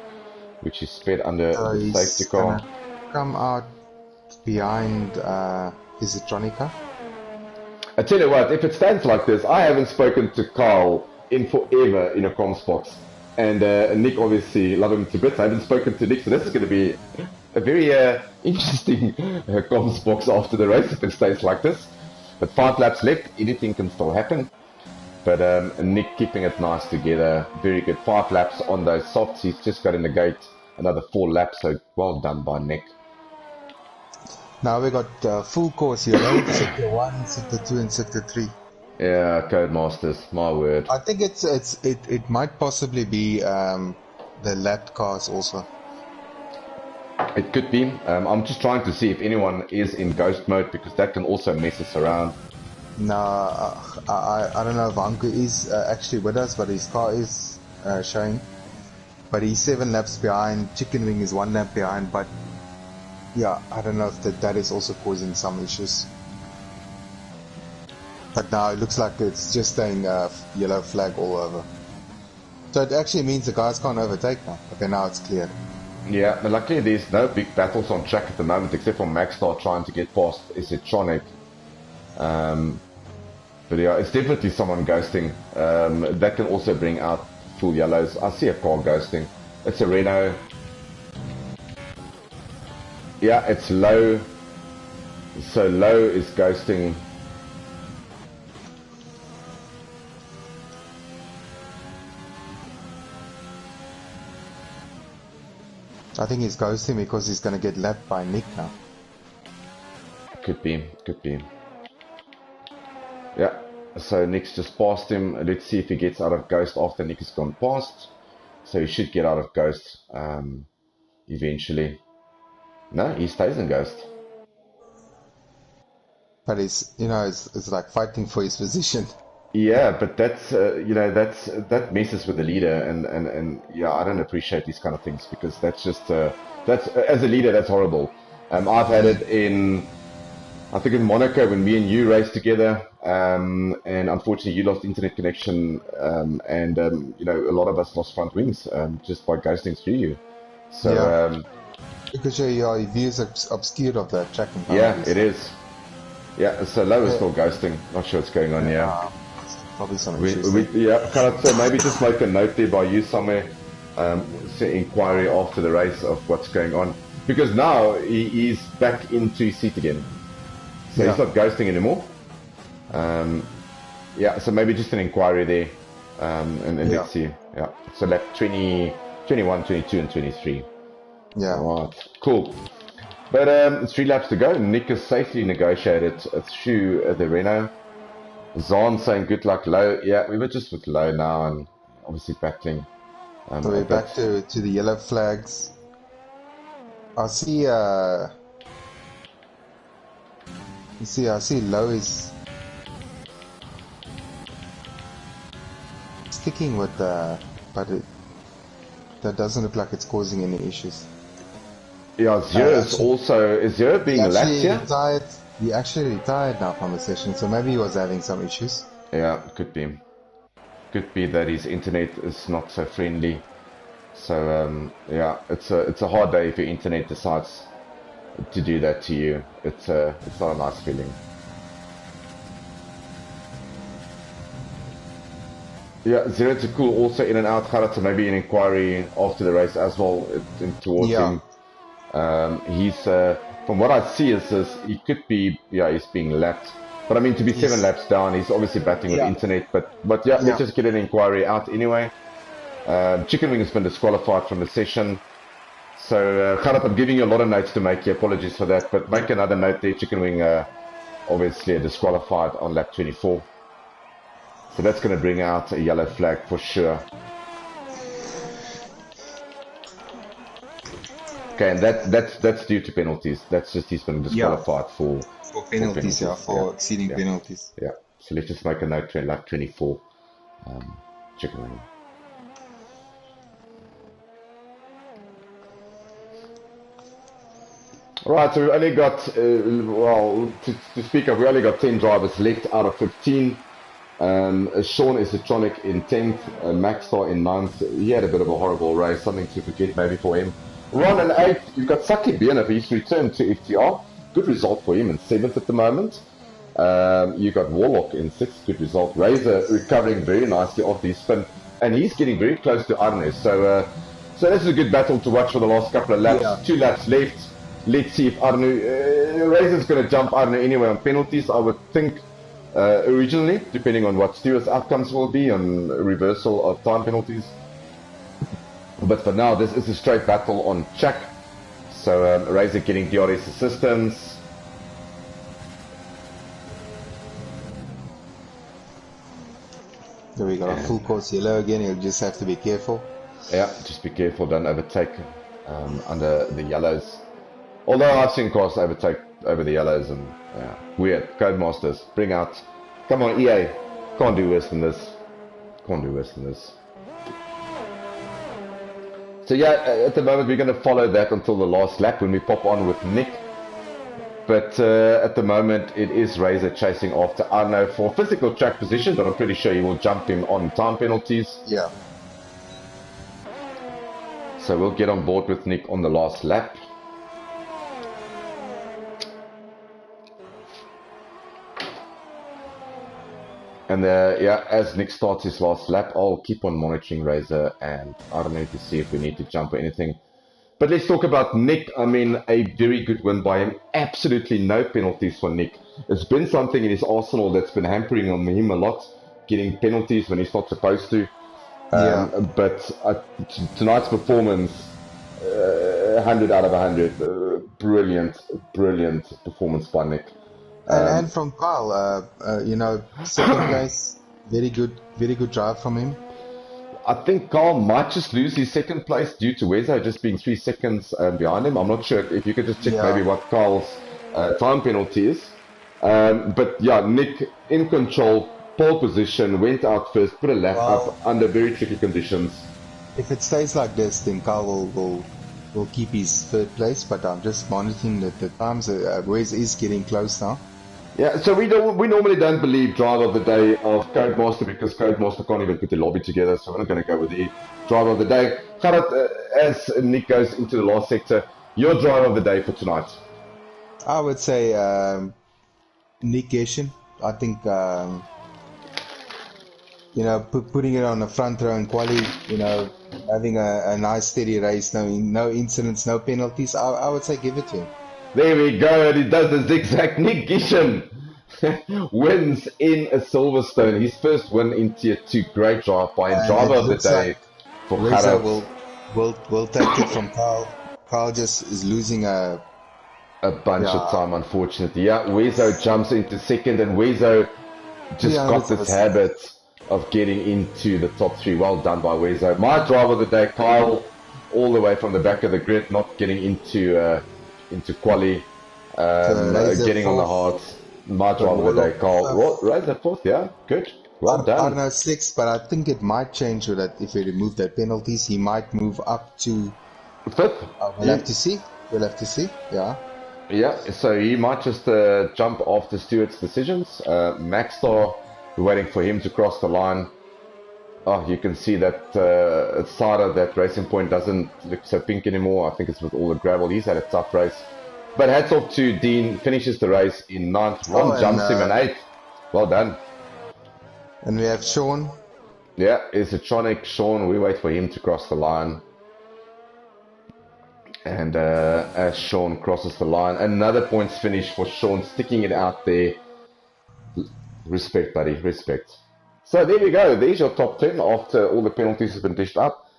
which is sped under the safety car. Come out behind is it Tronica? I tell you what, if it stands like this, I haven't spoken to Carl in forever in a comms box. And Nick, obviously, love him to bits. I haven't spoken to Nick, so this is going to be a very interesting comms box after the race if it stays like this. But 5 laps left, anything can still happen. But Nick keeping it nice together, very good. 5 laps on those softs. He's just got in the gate another 4 laps, so well done by Nick. Now we got full course here, right? Sector 1, Sector 2 and Sector 3. Yeah, Codemasters, my word. I think it might possibly be the lapped cars also. It could be. I'm just trying to see if anyone is in ghost mode, because that can also mess us around. No, I don't know if Anku is actually with us, but his car is showing. But he's 7 laps behind. Chicken Wing is 1 lap behind, but yeah, I don't know if that is also causing some issues. But now it looks like it's just saying yellow flag all over. So it actually means the guys can't overtake now. Okay, now it's clear. Yeah, but luckily there's no big battles on track at the moment, except for Maxstar trying to get past Isitronic. But yeah, it's definitely someone ghosting. That can also bring out full yellows. I see a car ghosting. It's a Renault. Yeah, it's low. So low is ghosting. I think he's ghosting because he's going to get lapped by Nick now. Could be, could be. Yeah, so Nick's just passed him. Let's see if he gets out of ghost after Nick has gone past. So he should get out of ghost eventually. No, he stays in ghost. But it's, you know, it's like fighting for his position. Yeah, but that's you know, that messes with the leader, and yeah, I don't appreciate these kind of things, because that's just that's as a leader, that's horrible. I've had it in, I think in Monaco when me and you raced together, and unfortunately you lost internet connection, and you know, a lot of us lost front wings just by ghosting through you. So yeah. Because your view is obscured of the track and yeah, it is. Yeah, so low is still ghosting. Not sure what's going on here. Probably some issues. Yeah, so maybe just make a note there by you somewhere, say inquiry after the race of what's going on, because now he's back into his seat again. So he's not ghosting anymore. Yeah, so maybe just an inquiry there. And let's see. Yeah, so lap 20, 21, 22, and 23. Yeah. All right, cool. But 3 laps to go. Nick has safely negotiated through the Renault. Zahn saying good luck, Low. Yeah, we were just with Low now and obviously battling. So we're back to the yellow flags. I see I see Low is sticking with but that doesn't look like it's causing any issues. Yeah, Zero is Zero being lapped here? He actually retired now from the session, so maybe he was having some issues. Yeah, could be. Could be that his internet is not so friendly. So yeah, it's a hard day if your internet decides to do that to you. It's not a nice feeling. Yeah, Zero to Cool also in and out. Kharat, so maybe an inquiry after the race as well towards him. He's from what I see is he could be he's being lapped. But I mean, to be 7 laps down, he's obviously battling with internet. But yeah, let's just get an inquiry out anyway. Chicken Wing has been disqualified from the session. So, Kharat, I'm giving you a lot of notes to make here. Apologies for that. But make another note there. Chicken Wing obviously disqualified on lap 24. So that's going to bring out a yellow flag for sure. Okay, and that's due to penalties. That's just he's been disqualified for penalties, for exceeding penalties. Yeah, so let's just make a note to lap 24. Chicken Wing. Right, so we only got, well, to speak of, we only got 10 drivers left out of 15. Sean Esotronic in 10th, Maxstar in 9th. He had a bit of a horrible race, something to forget maybe for him. Ron in 8th, you've got Saki Bienov, he's returned to FTR. Good result for him in 7th at the moment. You've got Warlock in 6th, good result. Razor recovering very nicely off his spin, and he's getting very close to Arne. So this is a good battle to watch for the last couple of laps. 2 laps left. Let's see if Arne, Razor's going to jump Arne anyway on penalties, I would think, originally, depending on what Stewart's outcomes will be on reversal of time penalties. But for now, this is a straight battle on track. So Razor getting DRS assistance. There we go, full course yellow again. You'll just have to be careful. Yeah, just be careful, don't overtake under the yellows. Although I've seen cars overtake over the yellows, and weird. Codemasters, bring out. Come on, EA. Can't do worse than this. Can't do worse than this. So yeah, at the moment we're going to follow that until the last lap when we pop on with Nick. But at the moment it is Razor chasing after Arno for physical track position, but I'm pretty sure he will jump him on time penalties. Yeah. So we'll get on board with Nick on the last lap. And as Nick starts his last lap, I'll keep on monitoring Razor and Arne to see if we need to jump or anything. But let's talk about Nick. I mean, a very good win by him. Absolutely no penalties for Nick. It's been something in his arsenal that's been hampering him a lot, getting penalties when he's not supposed to. But tonight's performance, 100 out of 100. Brilliant performance by Nick. And from Kyle, second place, very good drive from him. I think Carl might just lose his second place due to Wezo just being 3 seconds behind him. I'm not sure if you could just check maybe what Carl's time penalty is. But yeah, Nick in control, pole position, went out first, put a lap up under very tricky conditions. If it stays like this, then Carl will keep his third place. But I'm just monitoring the times. Wes is getting close now. Yeah, so we normally don't believe driver of the day of Codemaster because Codemaster can't even put the lobby together, so we're not going to go with the driver of the day. Kharat, as Nick goes into the last sector, your driver of the day for tonight? I would say Nick Geshen. I think putting it on the front row in quali, having a nice steady race, no incidents, no penalties. I would say give it to him. There we go. And he does the zigzag. Nick Gisham wins in a Silverstone. His first win in Tier 2. Great drive by him. And Driver it of the looks day like for Reza Gerard. will take it from Carl. Carl just is losing A bunch of yeah, time, unfortunately. Yeah, Wezo jumps into second, and Wezo just got 300 of a this second. habit of getting into the top 3. Well done by Wezo. My driver of the day, Kyle, all the way from the back of the grid, not getting into quali, So Reza getting on the fourth, hard. My but driver of the day, Warlock Kyle. fifth. Right, that fourth, yeah, good, well done. Arno sixth, but I think it might change so that if we remove that penalties, he might move up to. Fifth, We'll have to see. We'll have to see. Yeah. yeah, so he might just jump after Stewart's decisions. Maxstar, we're waiting for him to cross the line. Oh, you can see that side of that racing point doesn't look so pink anymore. I think it's with all the gravel. He's had a tough race. But hats off to Dean, finishes the race in 9th. Ron jumps him in 8th. Well done. And we have Sean. Yeah, it's a Tronic Sean. We wait for him to cross the line. And as Sean crosses the line, another points finish for Sean, sticking it out there. Respect, buddy, respect. So there we go. There's your top 10 after all the penalties have been dished up.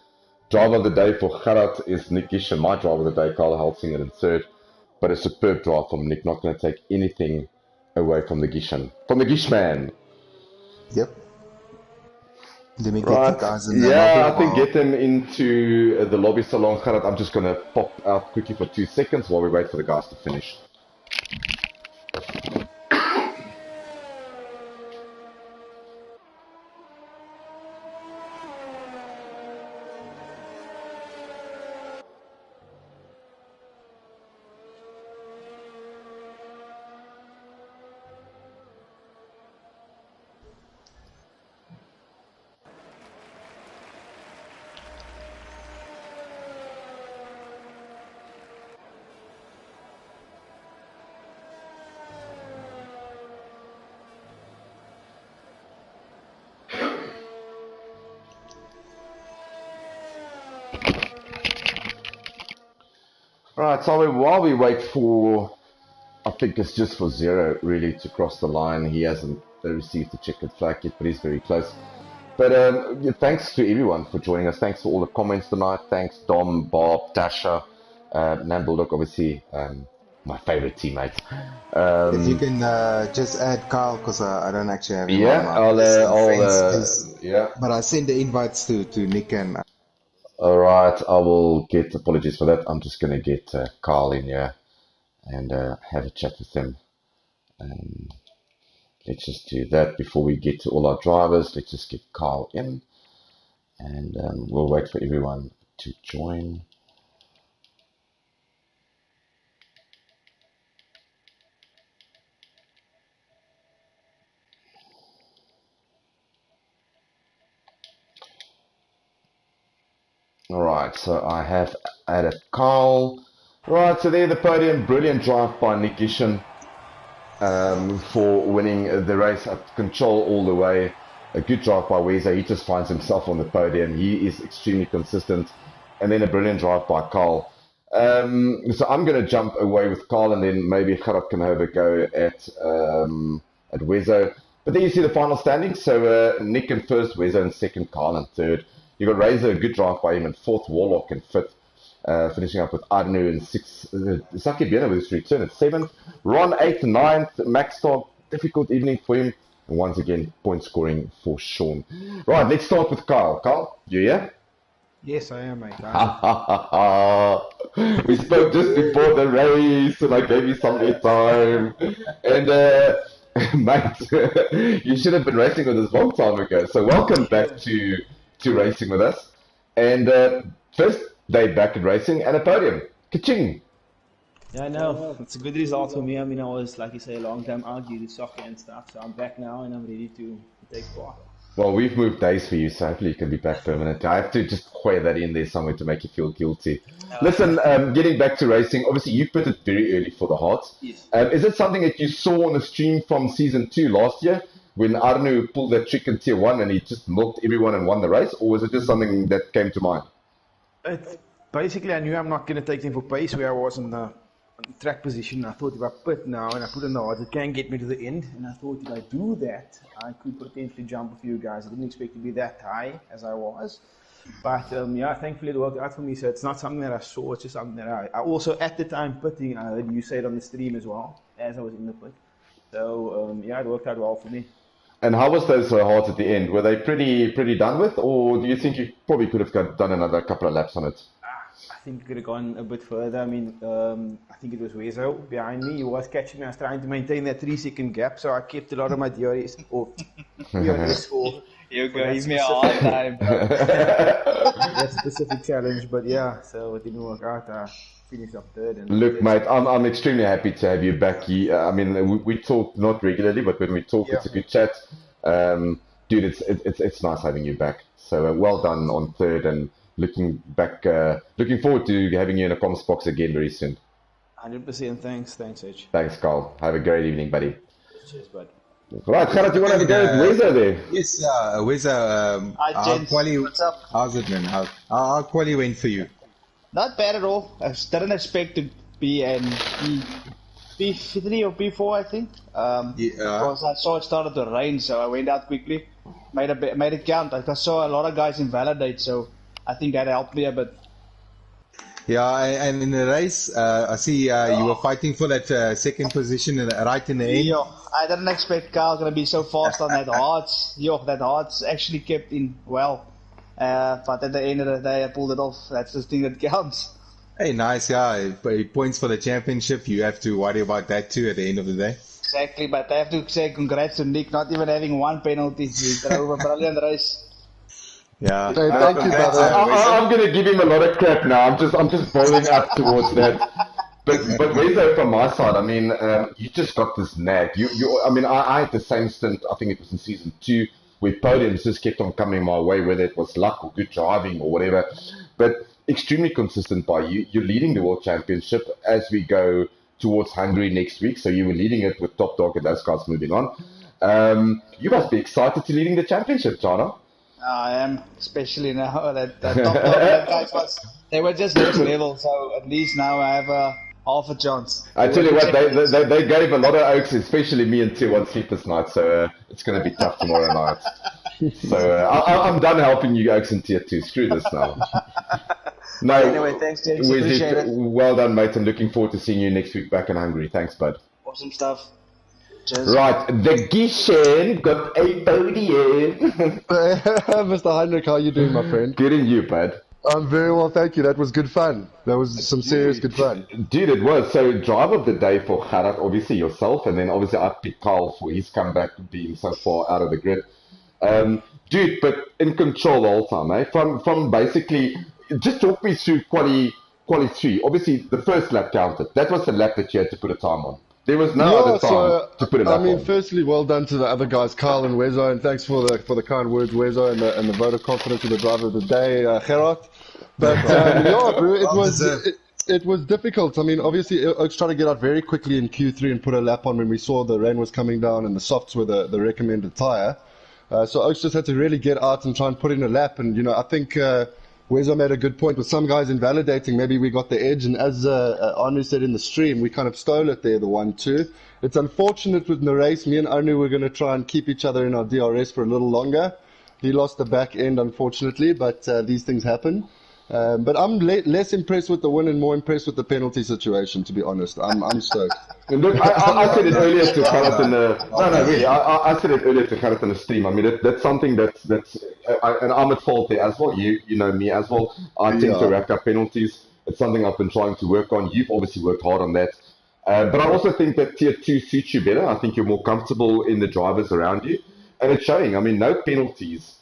Driver of the day for Gerard is Nick Gish, and my driver of the day, Carl Helsinger, in third. But a superb drive from Nick. Not going to take anything away from the Gishan. From the Gishman. Yep. Let me get Right. the guys in the Yeah, lobby. I think get them into the lobby salon, Gerard. I'm just going to pop out quickly for 2 seconds while we wait for the guys to finish. Right, so while we wait for, I think it's just for Zero really to cross the line. He hasn't received the checkered flag yet, but he's very close. But yeah, thanks to everyone for joining us. Thanks for all the comments tonight. Thanks Dom, Bob, Tasha, Nam Bulldog, obviously my favorite teammate. If you can just add Carl, because I don't actually have him Yeah, on my I'll yeah. But I send the invites to Nick and. All right, I will get apologies for that. I'm just gonna get Carl in here and have a chat with him. Let's just do that before we get to all our drivers. Let's just get Carl in, and we'll wait for everyone to join. All right, so I have added Carl. Right, so there the podium. Brilliant drive by Nick Gishan for winning the race at control all the way. A good drive by Weezer. He just finds himself on the podium. He is extremely consistent. And then a brilliant drive by Carl. So I'm going to jump away with Carl, and then maybe Gerard can have a go at Wezo. But then you see the final standings. So Nick in first, Wezo in second, Carl in third. You got Razor, a good drive by him in fourth, Warlock in fifth. Finishing up with Arnu in sixth. Saki Biena with his return at seventh. Ron eighth, ninth. Maxstar, difficult evening for him. And once again, point scoring for Sean. Right, let's start with Carl. Carl, you here? Yes, I am, mate. We spoke just before the race, and I gave you some time. And mate, you should have been racing with us a long time ago. So welcome back to racing with us. And first day back in racing and a podium. Ka-ching! Yeah, I know. It's a good result for me. I mean, I was, like you say, a long time out due to soccer and stuff. So I'm back now and I'm ready to take part. Well, we've moved days for you, so hopefully you can be back permanently. I have to just wear that in there somewhere to make you feel guilty. Listen, getting back to racing, obviously you pitted very early for the Hearts. Yes. Is it something that you saw on the stream from season 2 last year when Arnu pulled that trick in tier 1 and he just milked everyone and won the race, or was it just something that came to mind? Basically, I knew I'm not going to take them for pace where I was in track position. I thought if I pit now and I put in the odds, it can get me to the end. And I thought if I do that, I could potentially jump a few guys. I didn't expect to be that high as I was. But yeah, thankfully it worked out for me. So it's not something that I saw, it's just something that I also, at the time pitting, I heard you say it on the stream as well, as I was in the pit. So yeah, it worked out well for me. And how was those hearts at the end? Were they pretty done with, or do you think you probably could have done another couple of laps on it? I think it could have gone a bit further. I mean, I think it was Wezo behind me. He was catching me. I was trying to maintain that 3-second gap, so I kept a lot of my DRS off. DRS score. You gave me a hard time. That specific challenge, but yeah, so it didn't work out. I finished up third. And look, mate, I'm extremely happy to have you back. I mean, we talk not regularly, but when we talk, it's a good chat. Dude, it's nice having you back. So well done on third, and looking forward to having you in a comms box again very soon. 100%. Thanks, H. Thanks, Carl. Have a great evening, buddy. Cheers, bud. Right, Gerard, you want to have a go with Wezo there? Yes, Wezo. Hi, Jens. What's up? How's it, man? How quali went for you? Not bad at all. I didn't expect to be in P3 or P4, I think. Because I saw it started to rain, so I went out quickly, made it count. I saw a lot of guys invalidate, so I think that helped me a bit. Yeah, and in the race, I see you were fighting for that second position right in the end. Yeah, I didn't expect Carl going to be so fast on that hards. That hards actually kept in well. But at the end of the day, I pulled it off. That's the thing that counts. Hey, nice, yeah. Points for the championship. You have to worry about that too at the end of the day. Exactly, but I have to say congrats to Nick, not even having one penalty. He drove a brilliant race. Yeah. Hey, thank you, brother. I'm going to give him a lot of crap now. I'm just boiling up towards that. But Wezo, from my side, I mean, you just got this knack. I mean, I had the same stint. I think it was in season 2, where podiums just kept on coming my way, whether it was luck or good driving or whatever. But extremely consistent by you. You're leading the World Championship as we go towards Hungary next week. So you were leading it with Top Dog and those guys moving on. You must be excited to leading the championship, Jana. I am, especially now that Top Dog, that guys they were just next level. So at least now I have a half a chance. I tell you what, they gave a lot of oaks, especially me and Tier 1 sleepless night. So it's going to be tough tomorrow night. So I'm done helping you oaks in Tier 2. Screw this now. No, anyway, thanks, James. Appreciate it. Well done, mate. I'm looking forward to seeing you next week back in Hungary. Thanks, bud. Awesome stuff. Cheers. Right, the Gishen got a podium. Mr. Heinrich, how are you doing, my friend? Good in you, bud. I'm very well, thank you. That was good fun. That was some serious good fun. Dude, it was. So, drive of the day for Gerard, obviously yourself, and then obviously I picked Carl for his comeback being so far out of the grid. Dude, but in control the whole time, eh? From basically, just talk me through quali 3. Obviously, the first lap counted. That was the lap that you had to put a time on. There was no other time to put it up. I mean, firstly, well done to the other guys, Carl and Wezo, and thanks for the kind words, Wezo, and the vote of confidence in the driver of the day, Gerard. But yeah, bro, it was difficult. I mean, obviously, Oaks tried to get out very quickly in Q3 and put a lap on when we saw the rain was coming down and the softs were the recommended tire. So Oaks just had to really get out and try and put in a lap. And I think Wezo made a good point with some guys invalidating. Maybe we got the edge, and as Anu said in the stream, we kind of stole it there, the 1-2. It's unfortunate with the race. Me and Anu were going to try and keep each other in our DRS for a little longer. He lost the back end, unfortunately, but these things happen. But I'm less impressed with the win and more impressed with the penalty situation, to be honest. I'm stoked. Look, I said it earlier to Gerard in the... No, really. I said it earlier to Gerard in the stream. I mean, that's something that's and I'm at fault there as well. You know me as well. I tend to rack up penalties. It's something I've been trying to work on. You've obviously worked hard on that. But I also think that Tier 2 suits you better. I think you're more comfortable in the drivers around you. And it's showing. I mean, no penalties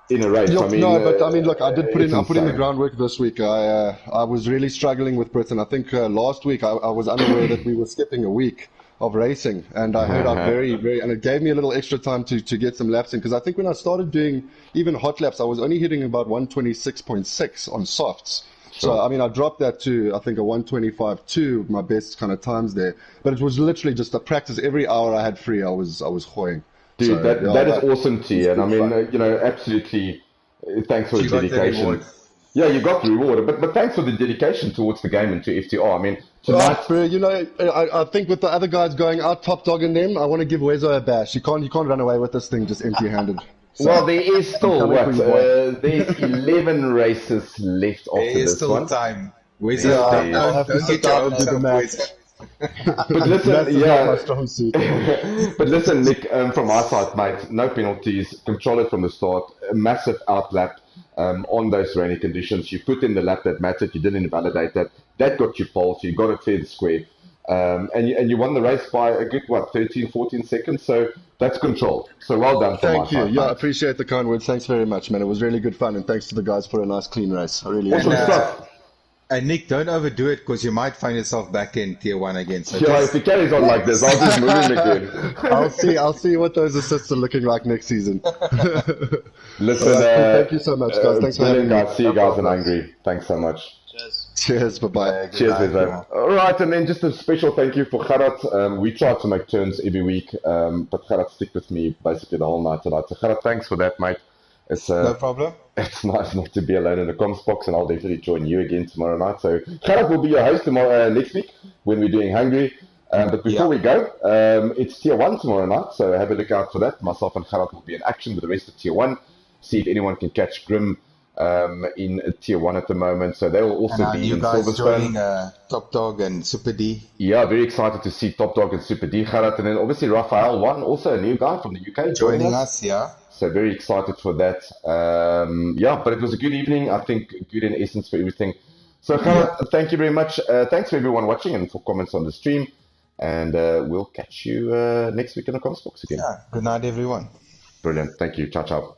in a race. Look, look, I did put in the groundwork this week. I was really struggling with Britain. I think last week I was unaware that we were skipping a week of racing, and I heard out very, and it gave me a little extra time to get some laps in, because I think when I started doing even hot laps, I was only hitting about 126.6 on softs. So, I mean, I dropped that to, I think, a 125.2, my best kind of times there. But it was literally just a practice. Every hour I had free, I was hoying. Dude, so, that is awesome to you. And I mean, absolutely, thanks for the dedication. Yeah, you got rewarded, but thanks for the dedication towards the game and to FTR. I mean, tonight. Bro, you know, I think with the other guys going out top dogging them, I want to give Wezo a bash. You can't run away with this thing just empty-handed. So, Well, there is still what? There's 11 races left after There is this still one. time. Wezo, Yeah, I'll have to don't sit get your down and hopes do the up, math. Wezo. But listen, That's not yeah. my strong suit. But listen, Nick, from our side, mate, no penalties, control it from the start, a massive outlap on those rainy conditions. You put in the lap that mattered, you didn't invalidate that. That got you pole, so you got it fair and square. And you won the race by a good, 13, 14 seconds, so that's control. So well done from Thank our you. side. Yeah, I mate. appreciate the kind words. Thanks very much, man. It was really good fun, and thanks to the guys for a nice, clean race. I really Awesome enjoyed it. stuff. And Nick, don't overdo it because you might find yourself back in tier 1 again. So Yeah, if he carries on like this, I'll just move him again. I'll see what those assists are looking like next season. Listen, All right, thank you so much, guys. Thanks for having me. guys. See you guys in Hungary. Thanks so much. Cheers. Bye-bye. Cheers, Wezo. All right, and then just a special thank you for Gerard. We try to make turns every week, but Gerard stick with me basically the whole night tonight. So Gerard, thanks for that, mate. It's no problem. It's nice not to be alone in the comms box, and I'll definitely join you again tomorrow night. So Gerard will be your host tomorrow next week when we're doing Hungary. But before we go, it's tier 1 tomorrow night, so have a look out for that. Myself and Gerard will be in action with the rest of tier 1. See if anyone can catch Grim in tier 1 at the moment. So they will also be you in guys Silverstone. joining Top Dog and Super D. Yeah, very excited to see Top Dog and Super D, Gerard. And then obviously Raphael, also a new guy from the UK, Joining us, yeah. So very excited for that. Yeah, but it was a good evening. I think good in essence for everything. So Gerard, thank you very much. Thanks for everyone watching and for comments on the stream. And we'll catch you next week in the comments box again. Yeah. Good night, everyone. Brilliant. Thank you. Ciao, ciao.